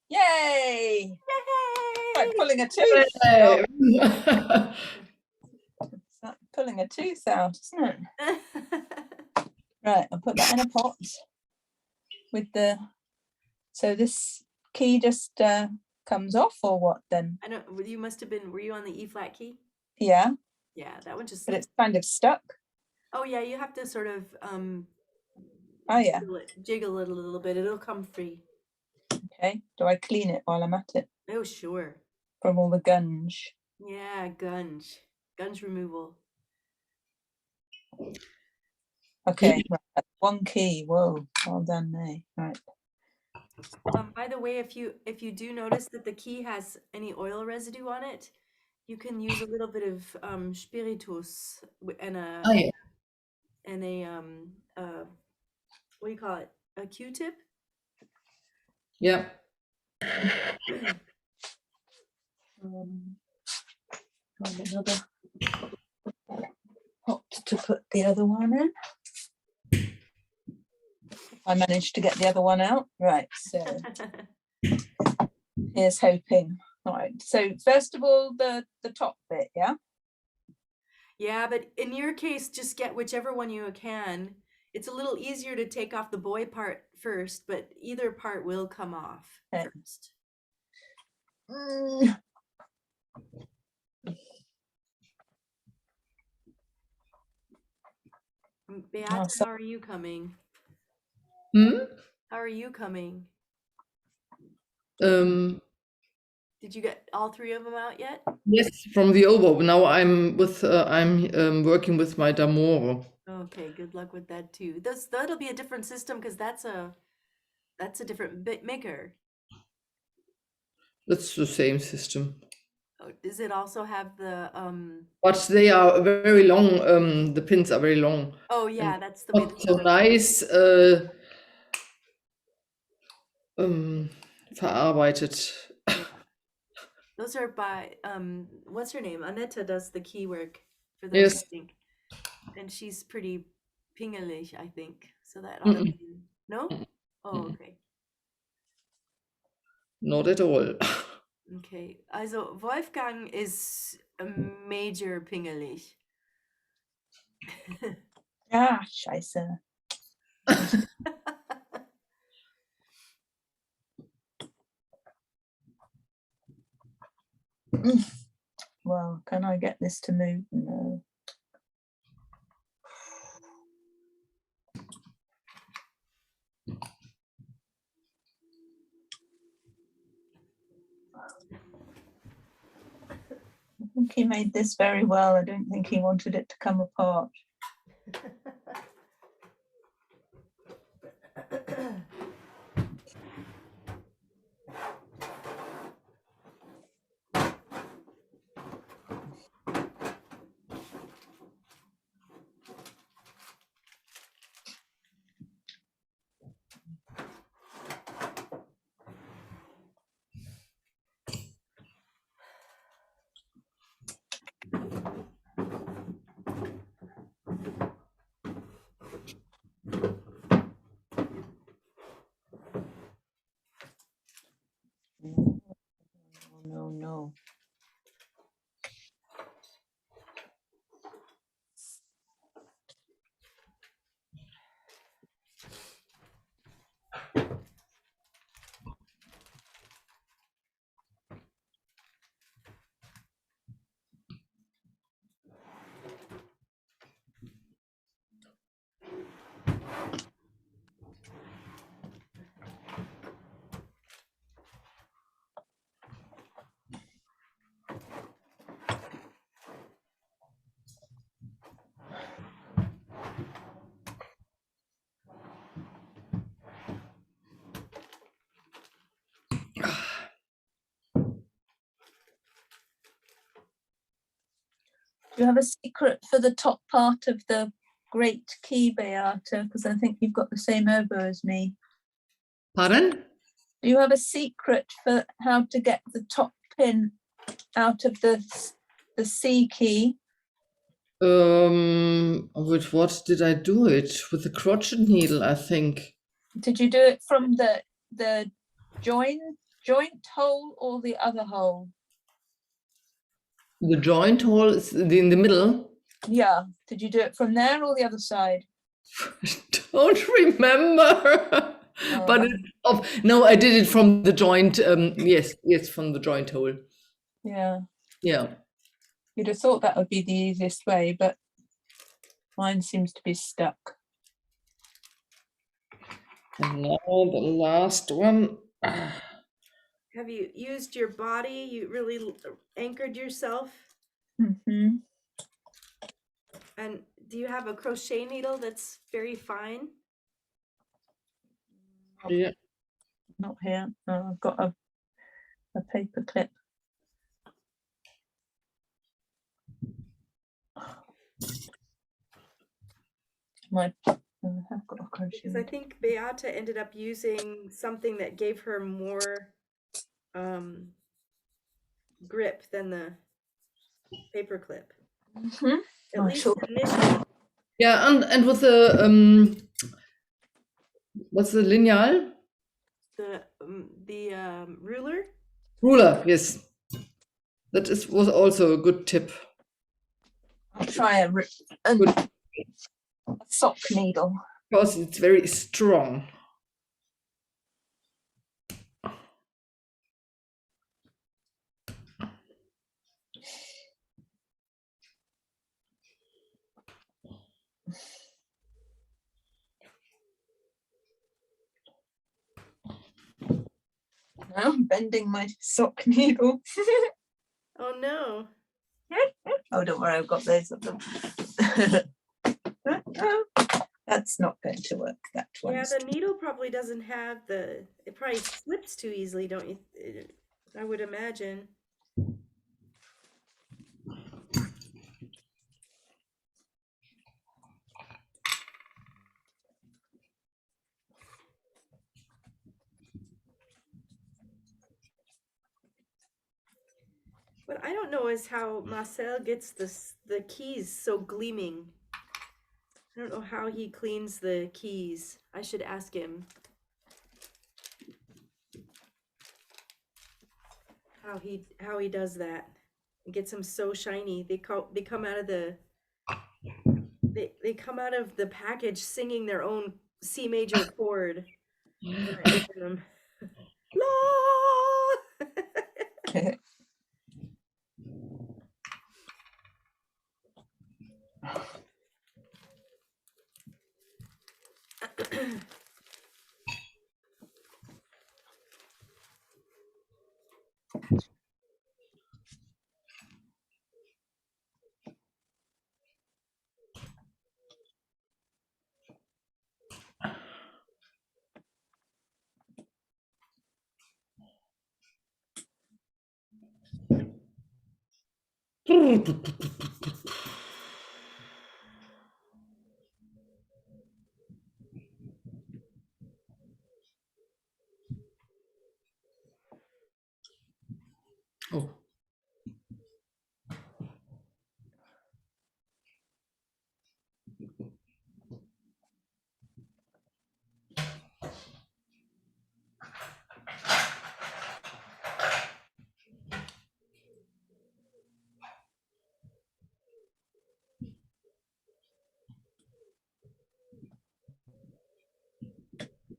Yay! Like Yay! pulling a tooth. Hey. It's like pulling a tooth out, isn't it? Right, I'll put that in a pot with the. So this key just comes off, or what then? I know you must have been. Were you on the E flat key? Yeah, Yeah, that one just. but it's kind of stuck. Oh yeah, you have to sort of Oh yeah. jiggle it a little bit. It'll come free. Okay. Do I clean it while I'm at it Oh sure. from all the gunge? Yeah, gunge removal. Okay. Right, that's one key. Whoa. Well done, me. Right. By the way, if you do notice that the key has any oil residue on it, you can use a little bit of spiritus and a Oh, yeah. what do you call it? A Q-tip? Yeah. Find another pot to put the other one in. I managed to get the other one out. Right, so here's hoping. All right, so first of all, the top bit, yeah? Yeah, but in your case, just get whichever one you can. It's a little easier to take off the boy part first, but either part will come off Okay. first. Mm, Beata, so- how are you coming? Hmm? How are you coming? Um, Did you get all three of them out yet? yes, from the oboe. Now I'm working with my Damoro. Okay, good luck with that too. That'll be a different system because that's a different bit maker. That's the same system. Oh, does it also have the But they are very long. The pins are very long. Oh And yeah, that's the way not so nice verarbeitet. Yeah. Those are by what's her name? Aneta does the key work for those, I Yes. think. And she's pretty pingelig, I think. So that ought to Mm-mm. be no? Oh, Mm-mm. okay. Not at all. Okay. Also Wolfgang is a major pingelig. Ah, scheiße. Well, can I get this to move? No. I think he made this very well. I don't think he wanted it to come apart. No, no, no. Do you have a secret for the top part of the great key, Beata? Because I think you've got the same oboe as me. Pardon? Do you have a secret for how to get the top pin out of the C key? With what did I do it? With the crochet needle, I think. Did you do it from the joint hole or the other hole? The joint hole is in the middle. Yeah. Did you do it from there or the other side? Don't remember. But no, I did it from the joint. Yes, from the joint hole. Yeah. Yeah. You'd have thought that would be the easiest way, but mine seems to be stuck. And now the last one. Have you used your body? You really anchored yourself? Mm-hmm. And do you have a crochet needle that's very fine? Yeah. Not here. No, I've got a paper clip. I have got a crochet Because I needle. think Beata ended up using something that gave her more grip than the paperclip. Mhm. At I least shall. initially. Yeah, and with the what's the lineal? The ruler. Ruler, yes. Was also a good tip. I'll try a Good, sock needle. because it's very strong. Now I'm bending my sock needle. Oh no. Oh, don't worry, I've got those of them. That's not going to work. That one. Yeah, the needle probably doesn't have it probably slips too easily, don't you? I would imagine. What I don't know is how Marcel gets the keys so gleaming. I don't know how he cleans the keys. I should ask him how he does that. It gets them so shiny. They come out of they come out of the package singing their own C major chord when I open them. La! Oh.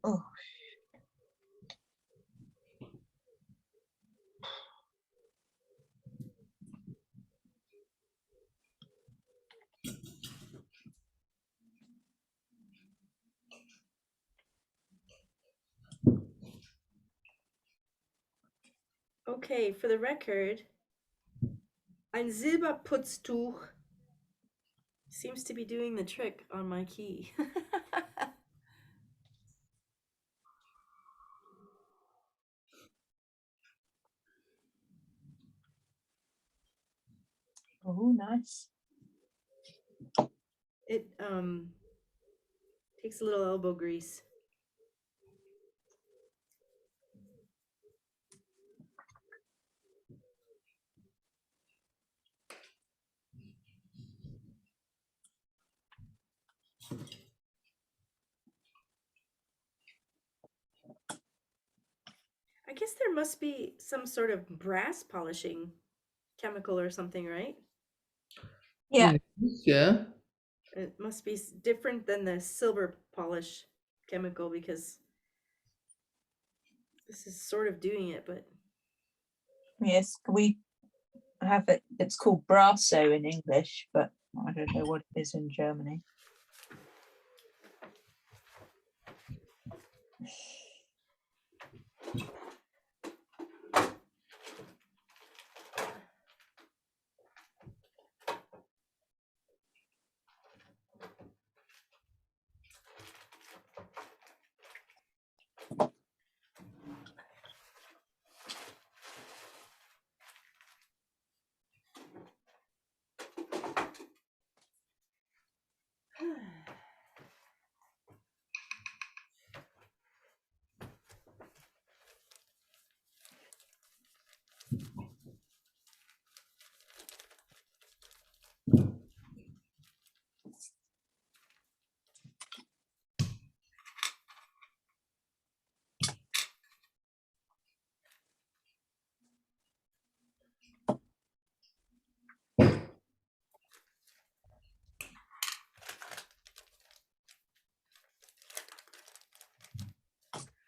Oh, Okay, for the record, ein Silberputztuch seems to be doing the trick on my key. oh, nice. It takes a little elbow grease. I guess there must be some sort of brass polishing chemical or something, right? Yeah, Yeah. It must be different than the silver polish chemical because this is sort of doing it, but yes, we have it. It's called brasso in English, but I don't know what it is in Germany.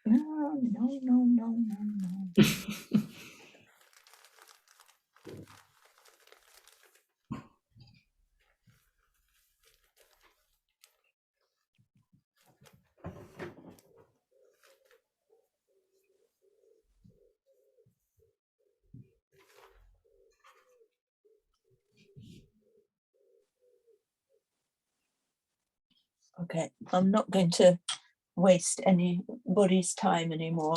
No, no, no, no, no, no. Okay, I'm not going to waste anybody's time anymore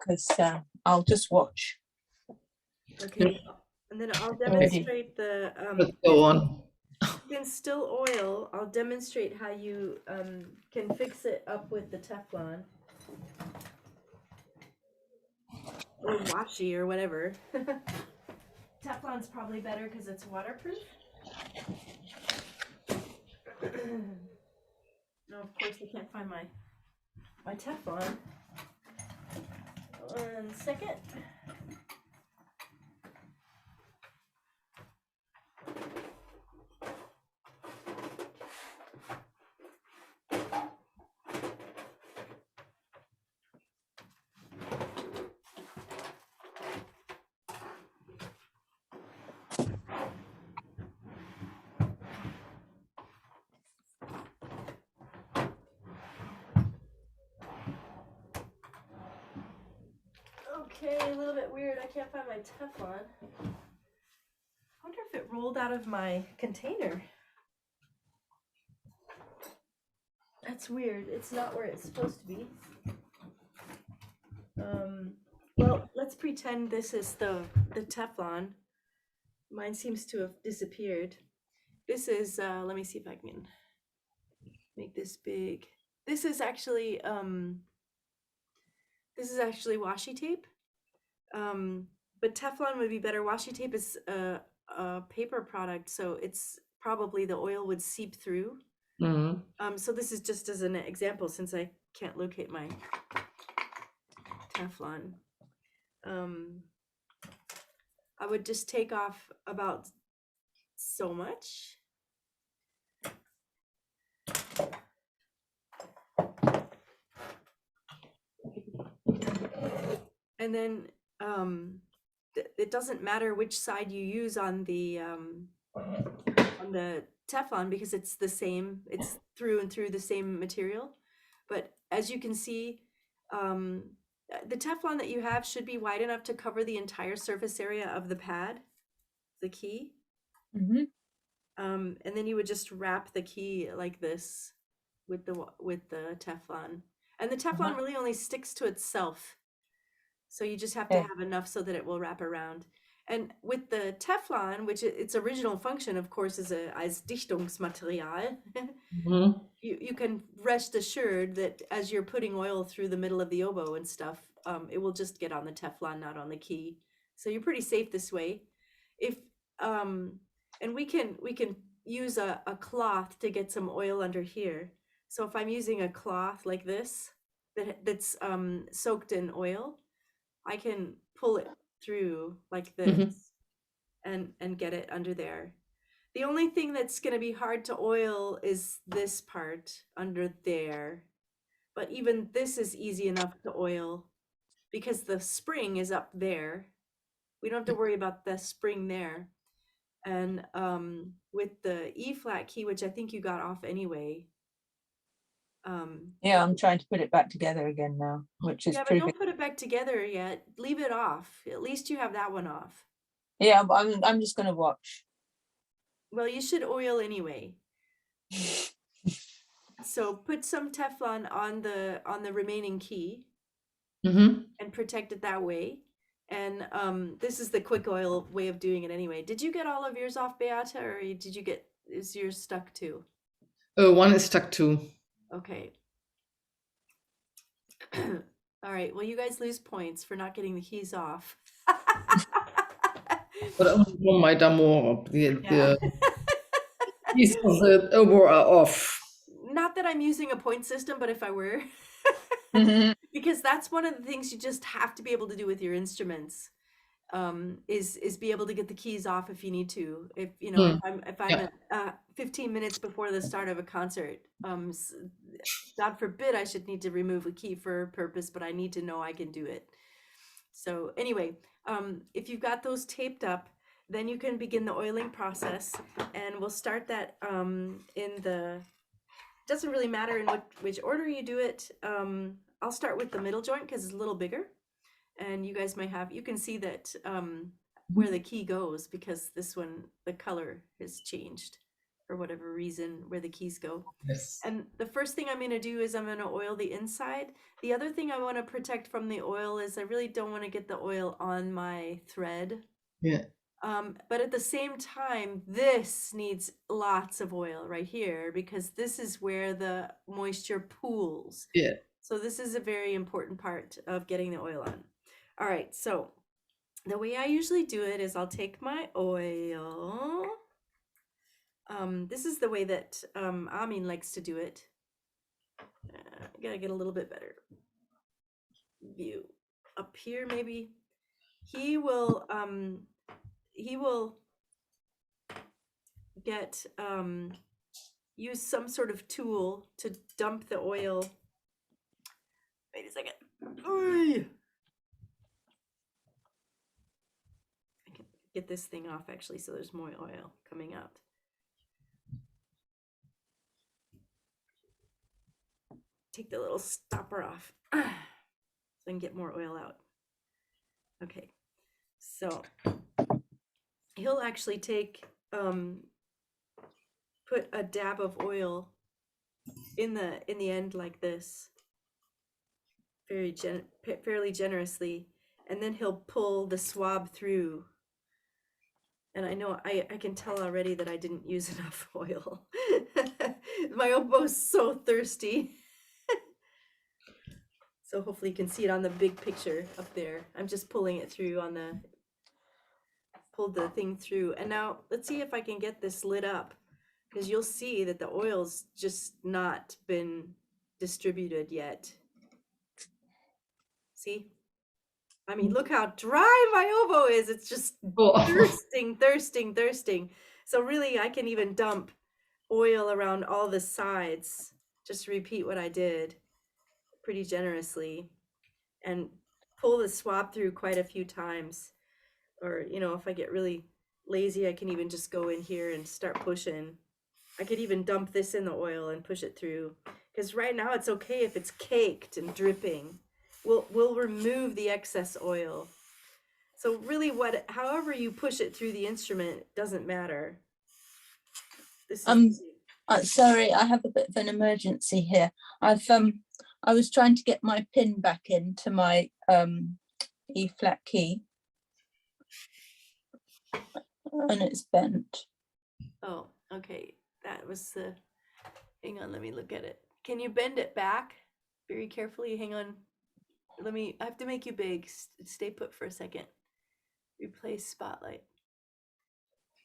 because I'll just watch Okay, and then I'll already. demonstrate the Let's go on. you can still oil. I'll demonstrate how you can fix it up with the Teflon or washi or whatever. Teflon's probably better because it's waterproof. No, of course I can't find my Teflon. 1 second. Okay, a little bit weird. I can't find my Teflon. I wonder if it rolled out of my container. That's weird. It's not where it's supposed to be. Well, let's pretend this is the Teflon. Mine seems to have disappeared. This is let me see if I can make this big. This is actually washi tape. But Teflon would be better. Washi tape is a paper product, so it's probably the oil would seep through. So this is just as an example, since I can't locate my Teflon. I would just take off about so much. And then it doesn't matter which side you use on the Teflon because it's the same. It's through and through the same material. But as you can see, the Teflon that you have should be wide enough to cover the entire surface area of the pad, the key. Mm-hmm. And then you would just wrap the key like this with the Teflon. And the Teflon really only sticks to itself. So you just have to have enough so that it will wrap around. And with the Teflon, which its original function, of course, is as Dichtungsmaterial, you can rest assured that as you're putting oil through the middle of the oboe and stuff, it will just get on the Teflon, not on the key. So you're pretty safe this way. If and we can use a cloth to get some oil under here. So if I'm using a cloth like this that's soaked in oil, I can pull it through like this and get it under there. The only thing that's going to be hard to oil is this part under there. But even this is easy enough to oil because the spring is up there. We don't have to worry about the spring there. And with the E flat key, which I think you got off anyway. Yeah, I'm trying to put it back together again now, which is yeah, but proving. don't put it back together yet. Leave it off. At least you have that one off. Yeah, but I'm just going to watch. Well, you should oil anyway. So put some Teflon on the remaining key and protect it that way. And this is the quick oil way of doing it anyway. Did you get all of yours off, Beata, or is yours stuck too? Oh, one is stuck too. Okay. All right. Well, you guys lose points for not getting the keys off. But only from my d'amour. The keys of the oboe are off. Not that I'm using a point system, but if I were. Because that's one of the things you just have to be able to do with your instruments. is be able to get the keys off if you need to. If you know, Mm. if I'm Yeah. at 15 minutes before the start of a concert, God forbid I should need to remove a key for a purpose, but I need to know I can do it. So anyway, if you've got those taped up, then you can begin the oiling process, and we'll start that in the. Doesn't really matter in which order you do it. I'll start with the middle joint because it's a little bigger, and you guys may have. You can see that where the key goes because this one the color has changed for whatever reason where the keys go. Yes. And the first thing I'm going to do is I'm going to oil the inside. The other thing I want to protect from the oil is I really don't want to get the oil on my thread. Yeah. But at the same time, this needs lots of oil right here because this is where the moisture pools. Yeah. So this is a very important part of getting the oil on. All right, so the way I usually do it is I'll take my oil. This is the way that Amin likes to do it. I gotta get a little bit better view up here. Maybe he will get use some sort of tool to dump the oil. Wait a second. Oy! I can get this thing off actually, so there's more oil coming out. Take the little stopper off so I can get more oil out. Okay, so he'll actually take put a dab of oil in the end like this, fairly generously, and then he'll pull the swab through. And I know I can tell already that I didn't use enough oil. My oboe's so thirsty. So hopefully you can see it on the big picture up there. I'm just pulling it through on the, pulled the thing through. And now let's see if I can get this lit up, because you'll see that the oil's just not been distributed yet. See? I mean, look how dry my oboe is. It's just thirsting. So really, I can even dump oil around all the sides. Just repeat what I did pretty generously and pull the swab through quite a few times. Or, you know, if I get really lazy, I can even just go in here and start pushing. I could even dump this in the oil and push it through. Because right now it's okay if it's caked and dripping. We'll remove the excess oil. So really however you push it through the instrument doesn't matter. This is Sorry, I have a bit of an emergency here. I was trying to get my pin back into my E flat key, and it's bent. Oh, okay. That was the, hang on, let me look at it. Can you bend it back very carefully? Hang on. I have to make you big. Stay put for a second. Replace spotlight.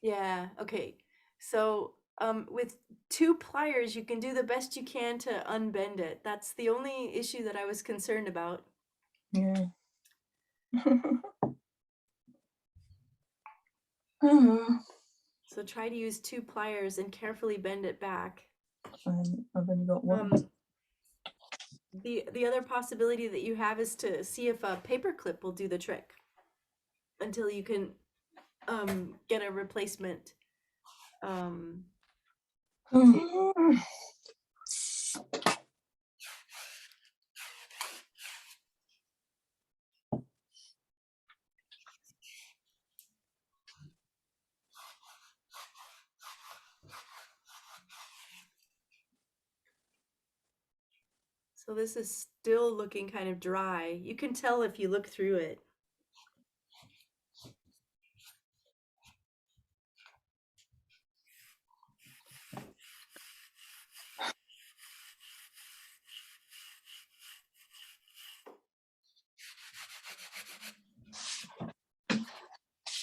Yeah, okay. So with 2 pliers, you can do the best you can to unbend it. That's the only issue that I was concerned about. Yeah. So try to use 2 pliers and carefully bend it back. I've only got one. The other possibility that you have is to see if a paper clip will do the trick until you can get a replacement. So this is still looking kind of dry. You can tell if you look through it.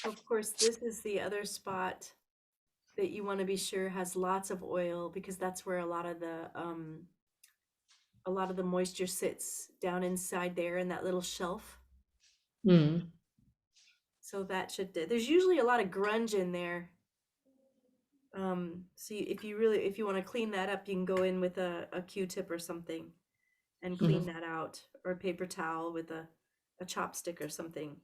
Of course, this is the other spot that you want to be sure has lots of oil, because that's where a lot of the moisture sits down inside there in that little shelf. Mm. So that should, there's usually a lot of grunge in there. So if you want to clean that up, you can go in with a Q-tip or something and clean that out, or a paper towel with a chopstick or something,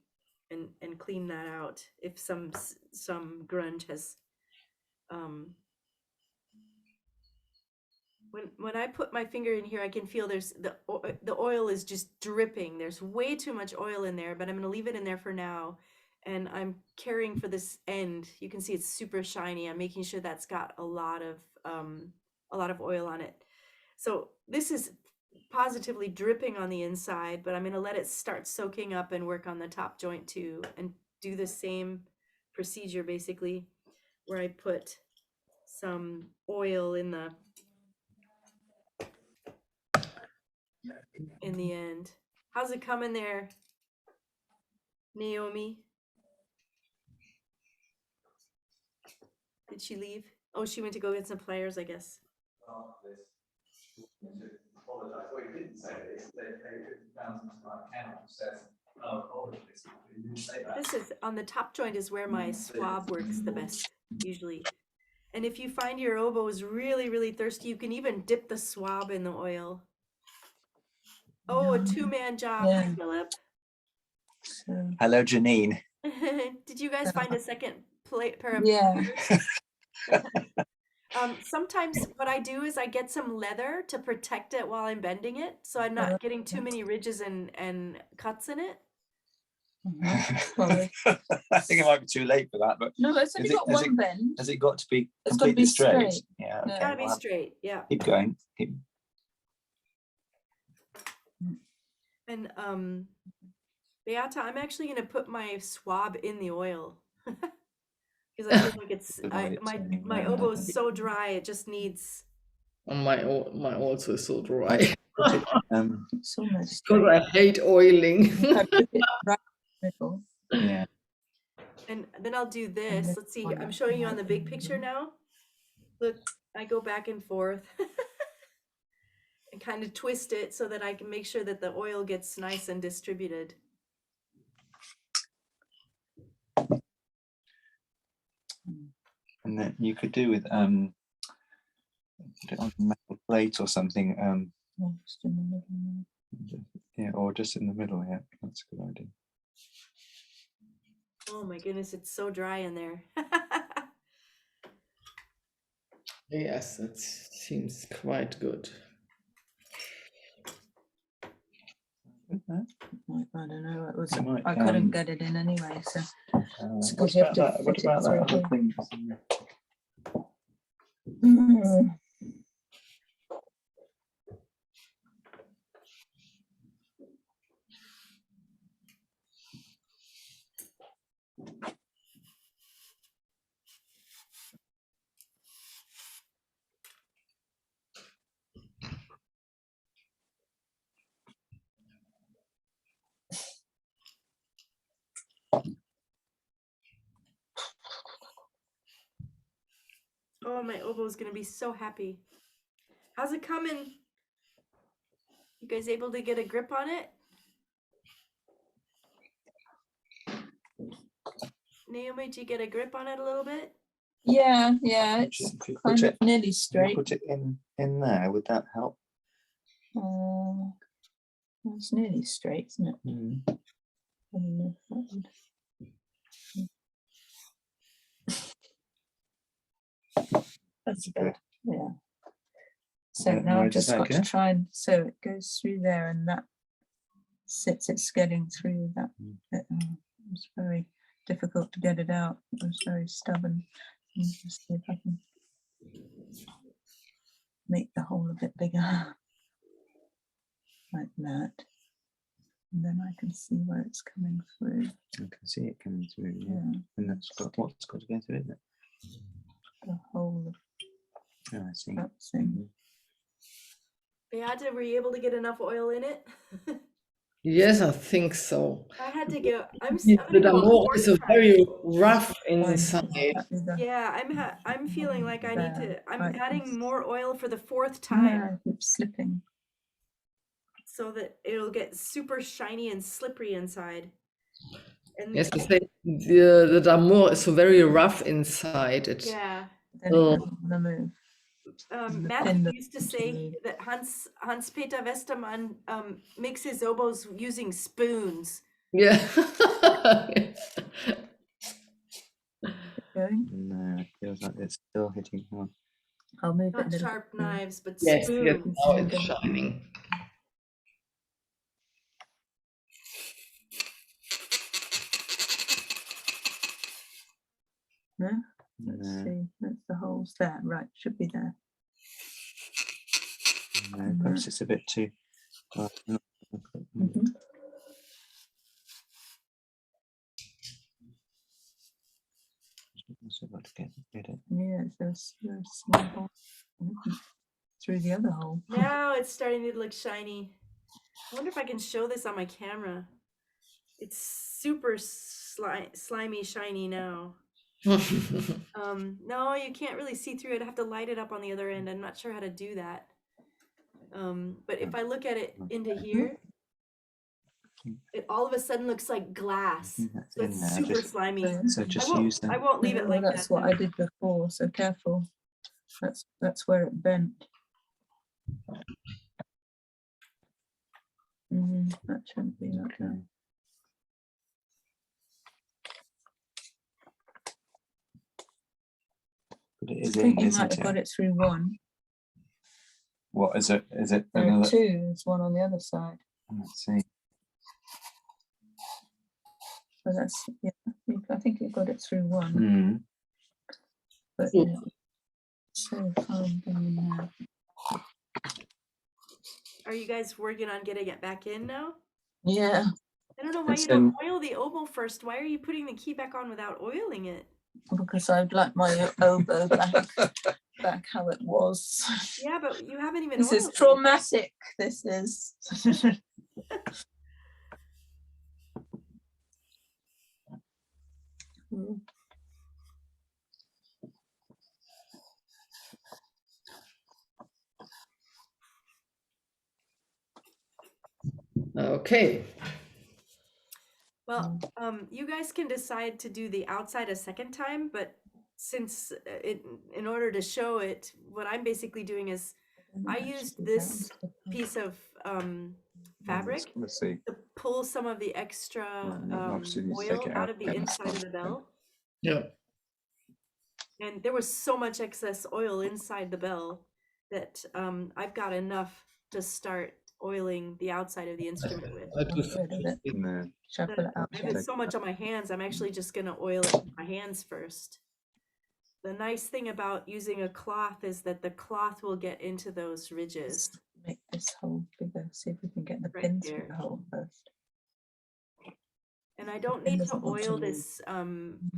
and clean that out if some grunge has, when I put my finger in here, I can feel there's the oil is just dripping. There's way too much oil in there, but I'm going to leave it in there for now. And I'm caring for this end. You can see it's super shiny. I'm making sure that's got a lot of oil on it. So this is positively dripping on the inside, but I'm going to let it start soaking up and work on the top joint too, and do the same procedure basically, where I put some oil in the end. How's it coming there, Naomi? Did she leave? Oh, she went to go get some pliers, I guess. This is on the top joint is where my swab works the best, usually. And if you find your oboes really, really thirsty, you can even dip the swab in the oil. Oh, a two-man job. Hi, Yeah. Philip. So, Hello, Janine. Did you guys find a second pair of yeah. pliers? Sometimes what I do is I get some leather to protect it while I'm bending it, so I'm not getting too many ridges and cuts in it. Well, I think it might be too late for that, but no, it's only got one bend. has it got to be It's got to completely be straight? straight. Yeah, Yeah. okay. Gotta be well, straight, yeah. keep going. And Beata, I'm actually gonna put my swab in the oil because I feel like it's my oboe is so dry. It just needs. My also is so dry It's almost because I hate oiling. I put it right in the middle. Yeah. And then I'll do this. this Let's see. one I'm showing you on right the big in the picture middle. now. Look, I go back and forth and kind of twist it so that I can make sure that the oil gets nice and distributed. And then you could do with put it on a metal plate or something. Just in the middle. Yeah, or just in the middle. Yeah, that's a good idea. Oh my goodness, it's so dry in there. Yes, it seems quite good. I don't know. It was. You might, I couldn't get it in anyway. So what you have about to that? What fit it about that through other here. thing? Oh, my oboe's gonna be so happy. How's it coming? You guys able to get a grip on it? Naomi, did you get a grip on it a little bit? Yeah, it's If you kind put of nearly it, straight. put it in there. Would that help? It's nearly straight, isn't it? That's good. Yeah. So now I've just got to try and so it goes through there and that sits. It's getting through that. It's very difficult to get it out. It was very stubborn. Just see if I can make the hole a bit bigger, like that. And then I can see where it's coming through. I can see it coming through. Yeah. And that's got what's got to go through, isn't it? The whole of Oh, I see. that thing. Beata, were you able to get enough oil in it? Yes, I think so. I had to go. I'm The gonna go a Damor fourth is a time. very rough inside. Yeah, I'm feeling like I need to. I'm Right. adding more oil for the fourth time Yeah, I keep slipping. so that it'll get super shiny and slippery inside. And Yes, I say the Damour is so very rough inside it. yeah, Then it Oh. doesn't want to move. The Matthew pin used to doesn't say move. that Hans Peter Westermann makes his oboes using spoons. Yeah. Going. No, it feels like it's still hitting hard. I'll move it a Not little sharp bit. more. knives, but Yes, yes, spoons. now it's shining. No? Let's No, see. That's the holes there. Right, should be there. no, perhaps it's a bit too. Mhm. So got to get it. Yeah, it's those small hole. Mhm. Through the other hole. Now it's starting to look shiny. I wonder if I can show this on my camera. It's super slimy, shiny now. No, you can't really see through it. I have to light it up on the other end. I'm not sure how to do that. But if I look at it into here, it all of a sudden looks like glass. That's So in it's there. super Just, slimy. so I just won't, use I them. won't leave it Oh, like that's that. what I did before, so careful. That's where it bent. That shouldn't be like that. But it I is think in, you isn't might have got it? it through one. What is it? Is it There are another? two. There's one on the other side. Let's see. So that's, yeah, I think you got it through one, Mm. but Yeah. so fine down there. Are you guys working on getting it back in now? Yeah, I don't know why It's you don't in- oil the oboe first. Why are you putting the key back on without oiling it? because I'd like my oboe back how it was. Yeah, but you haven't even This is oiled it. traumatic. This is. Okay. Well, you guys can decide to do the outside a second time, but since in order to show it, what I'm basically doing is I used this piece of fabric Let's see. to pull some of the extra Obviously you need to oil take it out out of the again. inside of the bell. Yeah. And there was so much excess oil inside the bell that I've got enough to start oiling the outside of the instrument with. I do No. Shuffle it out. I have so much on my hands, I'm actually just going to oil it with my hands first. The nice thing about using a cloth is that the cloth will get into those ridges. Just make this hole bigger. See if we can get the Right pins there. through the hole first. And I don't pin need to doesn't want to oil move. this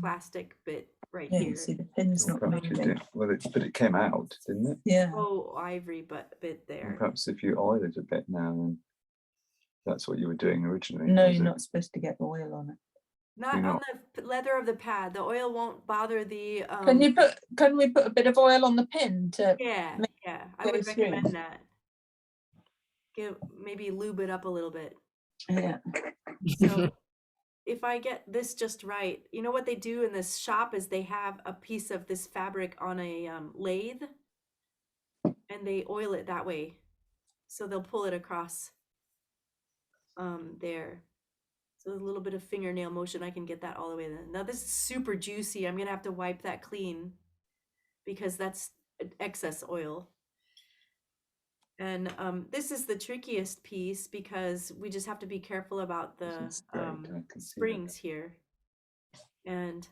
plastic bit right Yeah, here. you see the pin's not Perhaps you moving. did. Well, but it came out, didn't it? Yeah. Oh, ivory bit And there. perhaps if you oil it a bit now, then that's what you were doing originally. No, was you're it? not supposed to get oil on it. Not You're on the leather of the pad. The oil won't bother the. Can we put a bit of oil on the pin to? Yeah, make yeah. I go would through? recommend that. Maybe lube it up a little bit. Yeah. So if I get this just right, you know what they do in this shop is they have a piece of this fabric on a lathe, and they oil it that way. So they'll pull it across there. So a little bit of fingernail motion, I can get that all the way there. Now this is super juicy. I'm gonna have to wipe that clean because that's excess oil. And this is the trickiest piece because we just have to be careful about the This is great, I can see that. springs here. And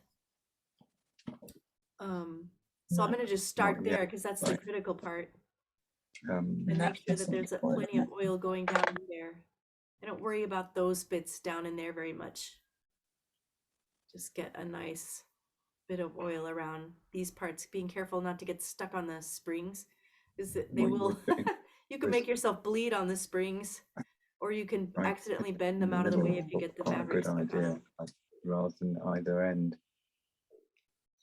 so I'm gonna just start Not yet, there because that's the right. critical part. Um, And that make sure that doesn't there's get oil plenty in of oil going down in there. I don't worry about those bits down in there very much. Just get a nice bit of oil around these parts, being careful not to get stuck on the springs, because they What you will, were doing you can was- make yourself bleed on the springs, or you can Right. accidentally bend them in out of the way middle, if you get the quite a fabric good stuck on idea, them. rather than either end.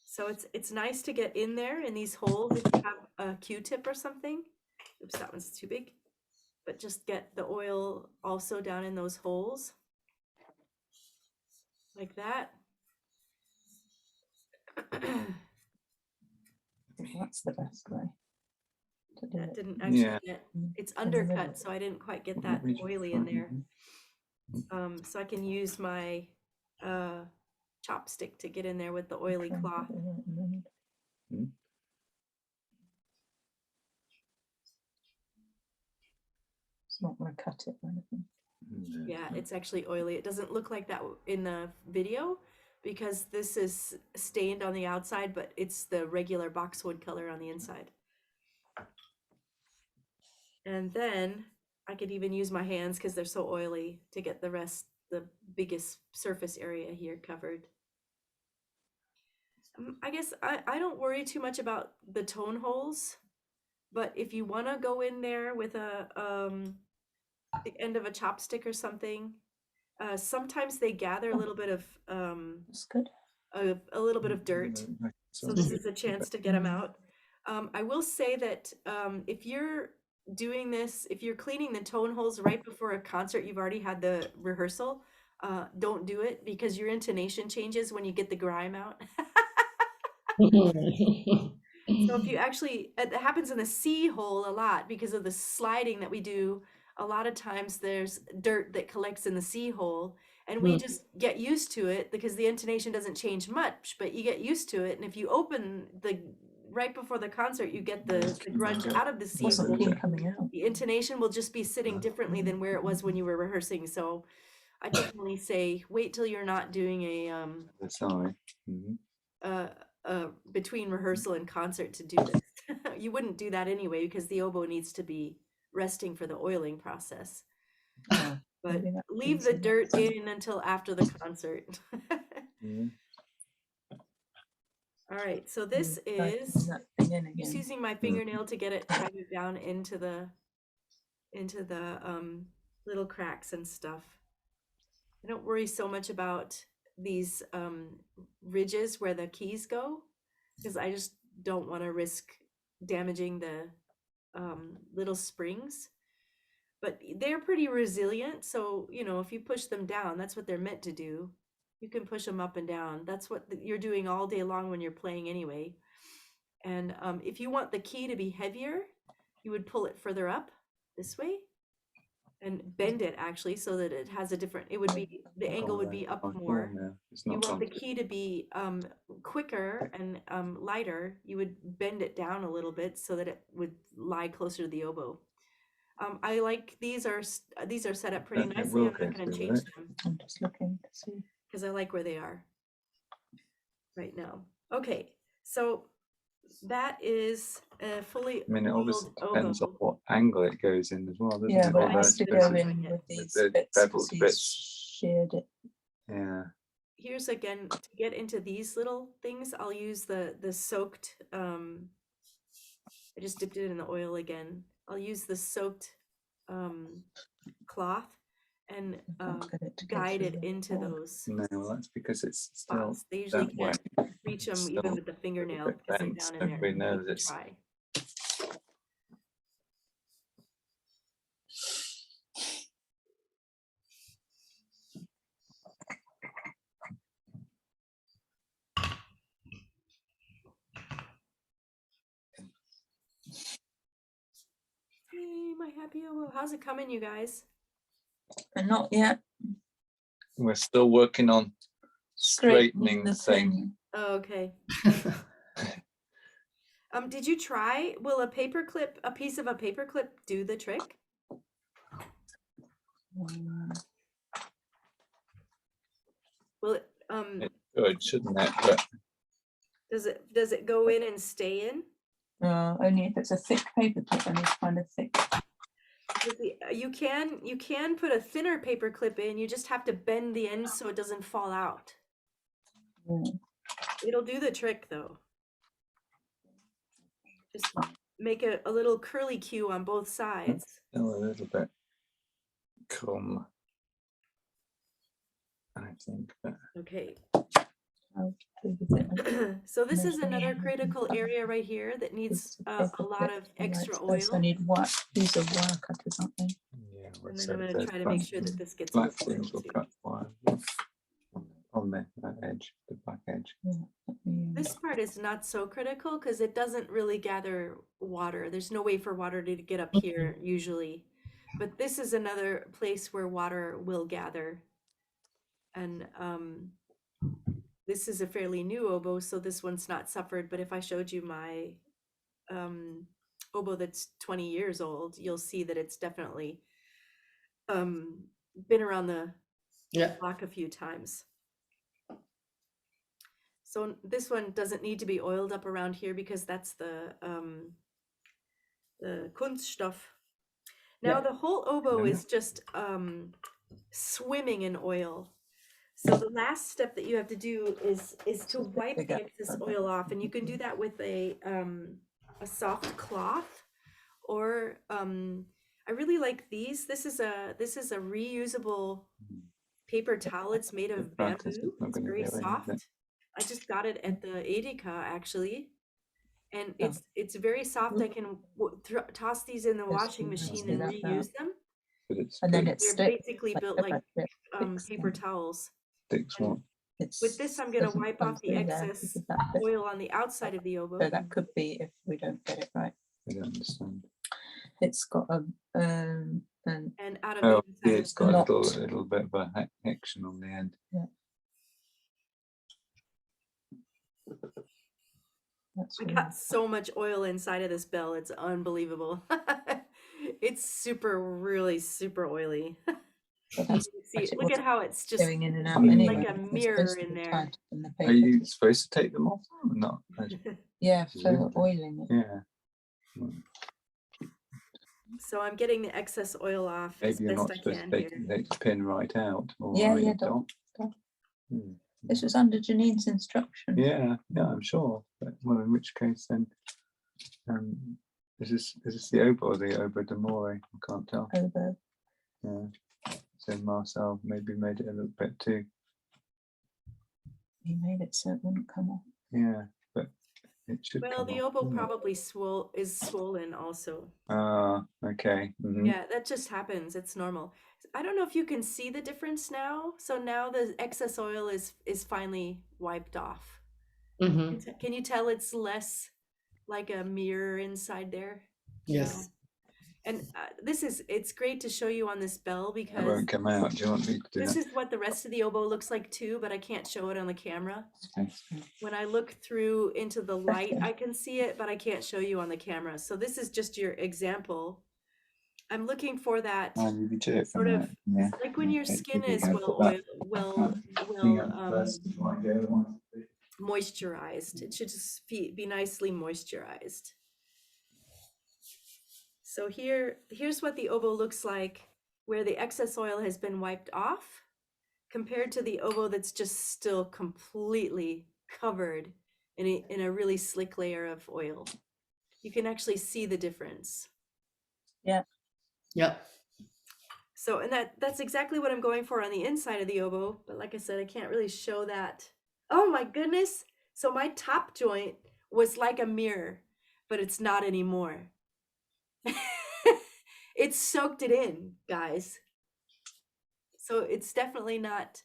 So it's nice to get in there in these holes if you have a Q-tip or something. Oops, that one's too big. But just get the oil also down in those holes. like that. That's the best way to do That it. didn't actually Yeah. get, it's In the middle. undercut, so I didn't quite get What that region? oily in there. Mhm. So I can use my chopstick to get in there with the oily Try and cloth. put it right in the middle. Hmm. It's not going to cut it or anything. No, Yeah, no. it's actually oily. It doesn't look like that in the video because this is stained on the outside, but it's the regular boxwood color on the inside. And then I could even use my hands because they're so oily to get the rest, the biggest surface area here covered. I guess I don't worry too much about the tone holes, but if you want to go in there with a the end of a chopstick or something, sometimes they gather a little bit of That's good. a little bit of dirt. So this is a chance to get them out. I will say that if you're doing this, if you're cleaning the tone holes right before a concert, you've already had the rehearsal, don't do it because your intonation changes when you get the grime out. So if you actually, it happens in the C hole a lot because of the sliding that we do. A lot of times there's dirt that collects in the C hole, and we just get used to it because the intonation doesn't change much, but you get used to it. And if you open the right before the concert, you get the grunge out of the C Wasn't hole. keen coming out. The intonation will just be sitting differently than where it was when you were rehearsing. So I definitely say wait till you're not doing a Sorry. Mhm. between rehearsal and concert to do this. You wouldn't do that anyway because the oboe needs to be resting for the oiling process. Oh, But maybe that's leave the easy. dirt in until after the concert. Yeah. All right, so this Try is putting that thing in just again. using my fingernail to get it try to get down into the little cracks and stuff. I don't worry so much about these ridges where the keys go because I just don't want to risk damaging the little springs. But they're pretty resilient, so you know if you push them down, that's what they're meant to do. You can push them up and down. That's what you're doing all day long when you're playing anyway. And if you want the key to be heavier, you would pull it further up this way and bend it actually so that it has a different, it would be, the angle would be up more. It's You not want the gone. key to be quicker and lighter, you would bend it down a little bit so that it would lie closer to the oboe. I like these are set up pretty It nicely. will I'm not go going to through, change will it? them I'm just looking to see. because I like where they are right now. Okay, so that is a fully I mean, it obviously oiled depends on oboe. what angle it goes in as well, doesn't Yeah, it? but I it Although has to didn't go really in like with it. these the bits beveled because he's bits. sheared it. Yeah. Here's again to get into these little things. I'll use the soaked. I just dipped it in the oil again. I'll use the soaked cloth and I can't get it to go guide through it the into hole. those No, well, that's because it's still spots. They usually that way. can't reach them It's even still with the a fingernail bit because they're bent, down in so there. everybody knows You can it's try. Hey, my happy oboe. How's it coming, you guys? And not yet. we're still working on straightening the thing. Oh, okay. Did you try? Will a piece of a paper clip do the trick? Will it It should, shouldn't it? But does it go in and stay in? Only if it's a thick paper clip and it's kind of thick. You can put a thinner paper clip in. You just have to bend the ends so it doesn't fall out. Yeah. It'll do the trick though. Just make a little curly cue on both sides. still a little bit crumb, I think. But Okay. I'll do with it. So this is another critical area right here that needs a lot of extra oil. I need wire. These are wire cutters, aren't they? yeah, And then I'm going to try to make sure that this gets flat with oil things will too. cut wire on there. part is not so critical because it doesn't really gather water. There's no way for water to get up here usually. But this is another place where water will gather. And this is a fairly new oboe, so this one's not suffered. But if I showed you my oboe that's 20 years old, you'll see that it's definitely been around the Yeah. block a few times. So this one doesn't need to be oiled up around here because that's the Kunststoff. Now Yeah. the whole oboe is just swimming in oil. So the last step that you have to do is to wipe the excess oil off, and you can do that with a soft cloth, or I really like these. This is a reusable paper towel. It's made of bamboo. It's very soft. I just got it at the Edeka actually, and it's very soft. I can toss these in the washing machine and reuse them. And then They're basically built like paper towels. With this, I'm going to wipe off the excess oil on the outside of the oboe. So that could be if we don't get it right. I don't understand. It's got a and out of the yeah, inside it's got a little bit of a action on the end. Yeah. I got so much oil inside of this bell. It's unbelievable. It's really super oily. See, look at how it's just going in and out anyway, like a mirror in there. Are you supposed to take them off or not? Yeah, for oiling it. Yeah. So I'm getting the excess oil off as Maybe you're best not I supposed can to take here. the pin right out. Or Yeah, right yeah, off. This was under Janine's instruction. Yeah, I'm sure. But, well, in which case then, is this the oboe or the oboe d'amore? I can't tell. Oboe. Yeah. So Marcel maybe made it a little bit too. He made it so it wouldn't come off. Yeah, but it should. Well, the oboe probably is swollen also. Okay. Mm-hmm. Yeah, that just happens. It's normal. I don't know if you can see the difference now. So now the excess oil is finally wiped off. Mm-hmm. Can you tell it's less like a mirror inside there? Yes. And it's great to show you on this bell because It won't come out. Do you want me to do this that? is what the rest of the oboe looks like too, but I can't show it on the camera. Okay. When I look through into the light, I can see it, but I can't show you on the camera. So this is just your example. I'm looking for that sort of like when your skin is moisturized. It should just be nicely moisturized. So here's what the oboe looks like where the excess oil has been wiped off compared to the oboe that's just still completely covered in a really slick layer of oil. You can actually see the difference. Yeah. Yeah. So, and that's exactly what I'm going for on the inside of the oboe. But like I said, I can't really show that. Oh my goodness. So my top joint was like a mirror, but it's not anymore. It soaked it in, guys. So it's definitely not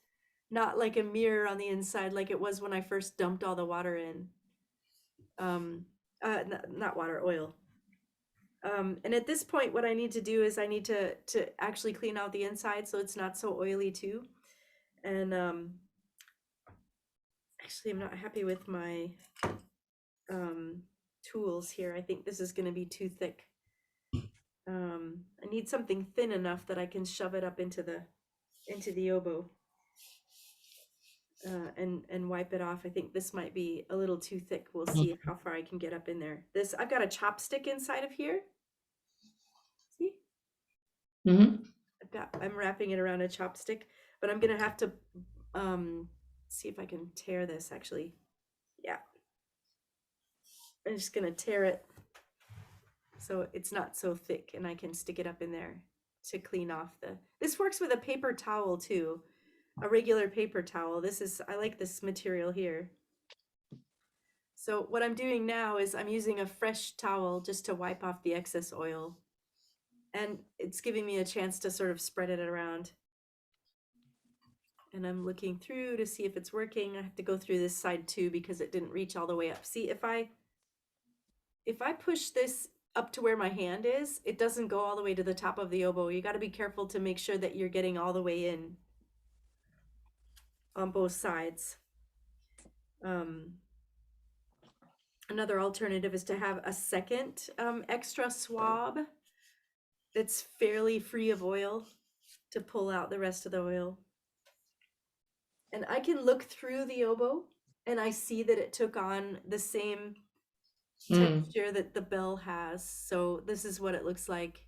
like a mirror on the inside like it was when I first dumped all the water in. Not water, oil. And at this point, what I need to do is I need to actually clean out the inside so it's not so oily too. And actually, I'm not happy with my tools here. I think this is going to be too thick. I need something thin enough that I can shove it up into the oboe and wipe it off. I think this might be a little too thick. We'll see how far I can get up in there. I've got a chopstick inside of here. See? Mm-hmm. I'm wrapping it around a chopstick, but I'm gonna have to see if I can tear this actually. Yeah. I'm just gonna tear it so it's not so thick and I can stick it up in there to clean off this works with a paper towel too, a regular paper towel. I like this material here. So what I'm doing now is I'm using a fresh towel just to wipe off the excess oil, and it's giving me a chance to sort of spread it around. And I'm looking through to see if it's working. I have to go through this side too because it didn't reach all the way up. See, if I push this up to where my hand is, it doesn't go all the way to the top of the oboe. You got to be careful to make sure that you're getting all the way in on both sides. Another alternative is to have a second extra swab that's fairly free of oil to pull out the rest of the oil. And I can look through the oboe and I see that it took on the same texture that the bell has. So this is what it looks like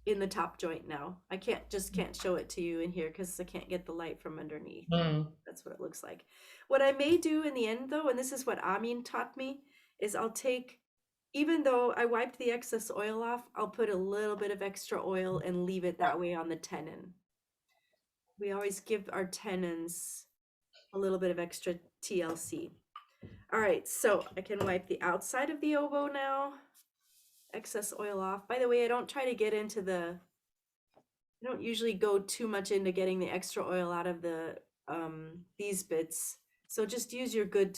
in the top joint now. I can't show it to you in here because I can't get the light from underneath. That's what it looks like. What I may do in the end though, and this is what Amin taught me, is I'll take, even though I wiped the excess oil off, I'll put a little bit of extra oil and leave it that way on the tenon. We always give our tenons a little bit of extra TLC. All right, so I can wipe the outside of the oboe now. Excess oil off. By the way, I don't try to get into I don't usually go too much into getting the extra oil out of the these bits. So just use your good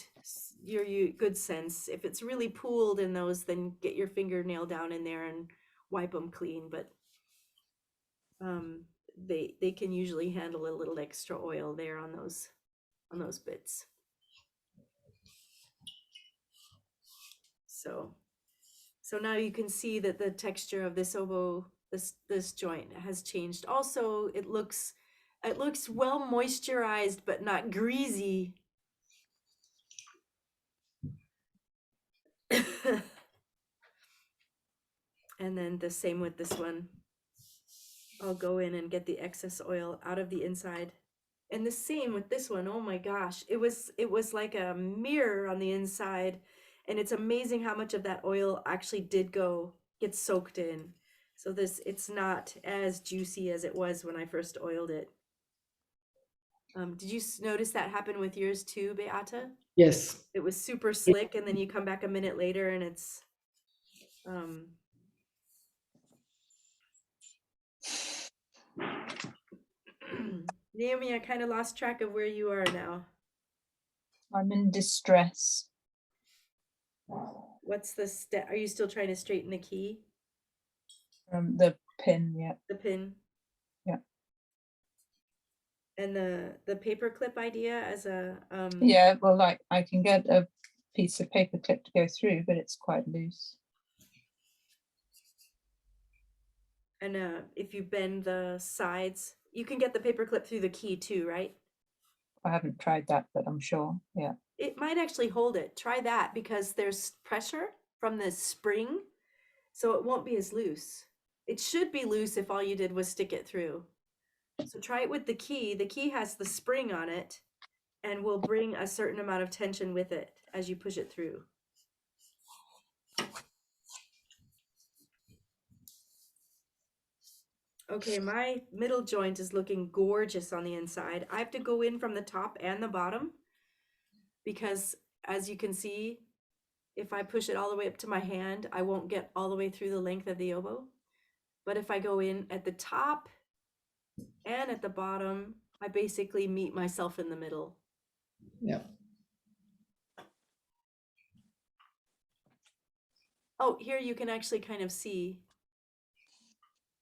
sense. If it's really pooled in those, then get your fingernail down in there and wipe them clean. But they can usually handle a little extra oil there on those bits. So now you can see that the texture of this oboe, this joint has changed. Also, it looks well moisturized but not greasy. And then the same with this one. I'll go in and get the excess oil out of the inside. And the same with this one. Oh my gosh, it was like a mirror on the inside. And it's amazing how much of that oil actually did get soaked in. So it's not as juicy as it was when I first oiled it. Did you notice that happen with yours too, Beata? Yes. It was super slick, and then you come back a minute later and it's Naomi, I kind of lost track of where you are now. I'm in distress. What's the step? Are you still trying to straighten the key? The pin, yeah. The pin? Yeah. And the paper clip idea as a yeah, well, like I can get a piece of paper clip to go through, but it's quite loose. And if you bend the sides, you can get the paper clip through the key too, right? I haven't tried that, but I'm sure, yeah. It might actually hold it. Try that because there's pressure from the spring, so it won't be as loose. It should be loose if all you did was stick it through. So try it with the key. The key has the spring on it and will bring a certain amount of tension with it as you push it through. Okay, my middle joint is looking gorgeous on the inside. I have to go in from the top and the bottom because, as you can see, if I push it all the way up to my hand, I won't get all the way through the length of the oboe. But if I go in at the top and at the bottom, I basically meet myself in the middle. Yeah. Oh, here you can actually kind of see.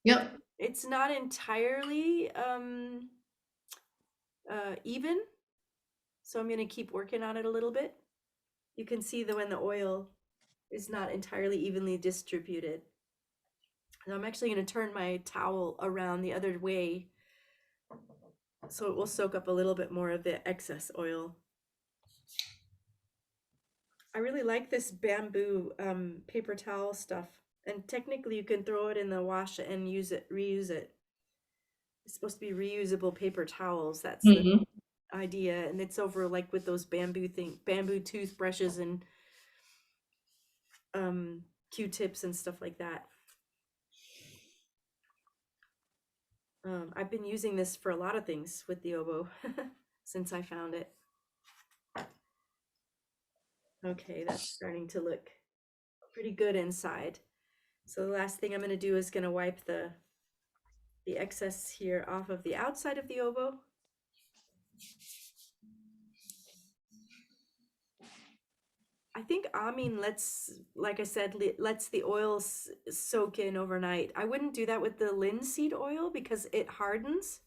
Yeah. It's not entirely even, so I'm going to keep working on it a little bit. You can see that when the oil is not entirely evenly distributed. And I'm actually going to turn my towel around the other way so it will soak up a little bit more of the excess oil. I really like this bamboo paper towel stuff. And technically you can throw it in the wash and reuse it. It's supposed to be reusable paper towels. That's the idea. And it's over like with those bamboo toothbrushes and Q-tips and stuff like that. I've been using this for a lot of things with the oboe since I found it. Okay, that's starting to look pretty good inside. So the last thing I'm going to do is going to wipe the excess here off of the outside of the oboe. I think amine lets, like I said, lets the oil soak in overnight. I wouldn't do that with the linseed oil because it hardens.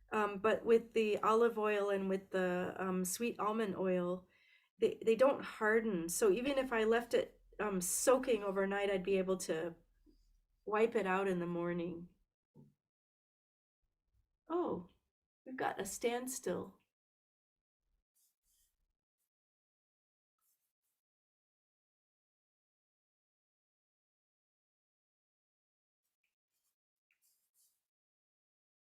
But with the olive oil and with the sweet almond oil, they don't harden. So even if I left it soaking overnight, I'd be able to wipe it out in the morning. Oh, we've got a standstill.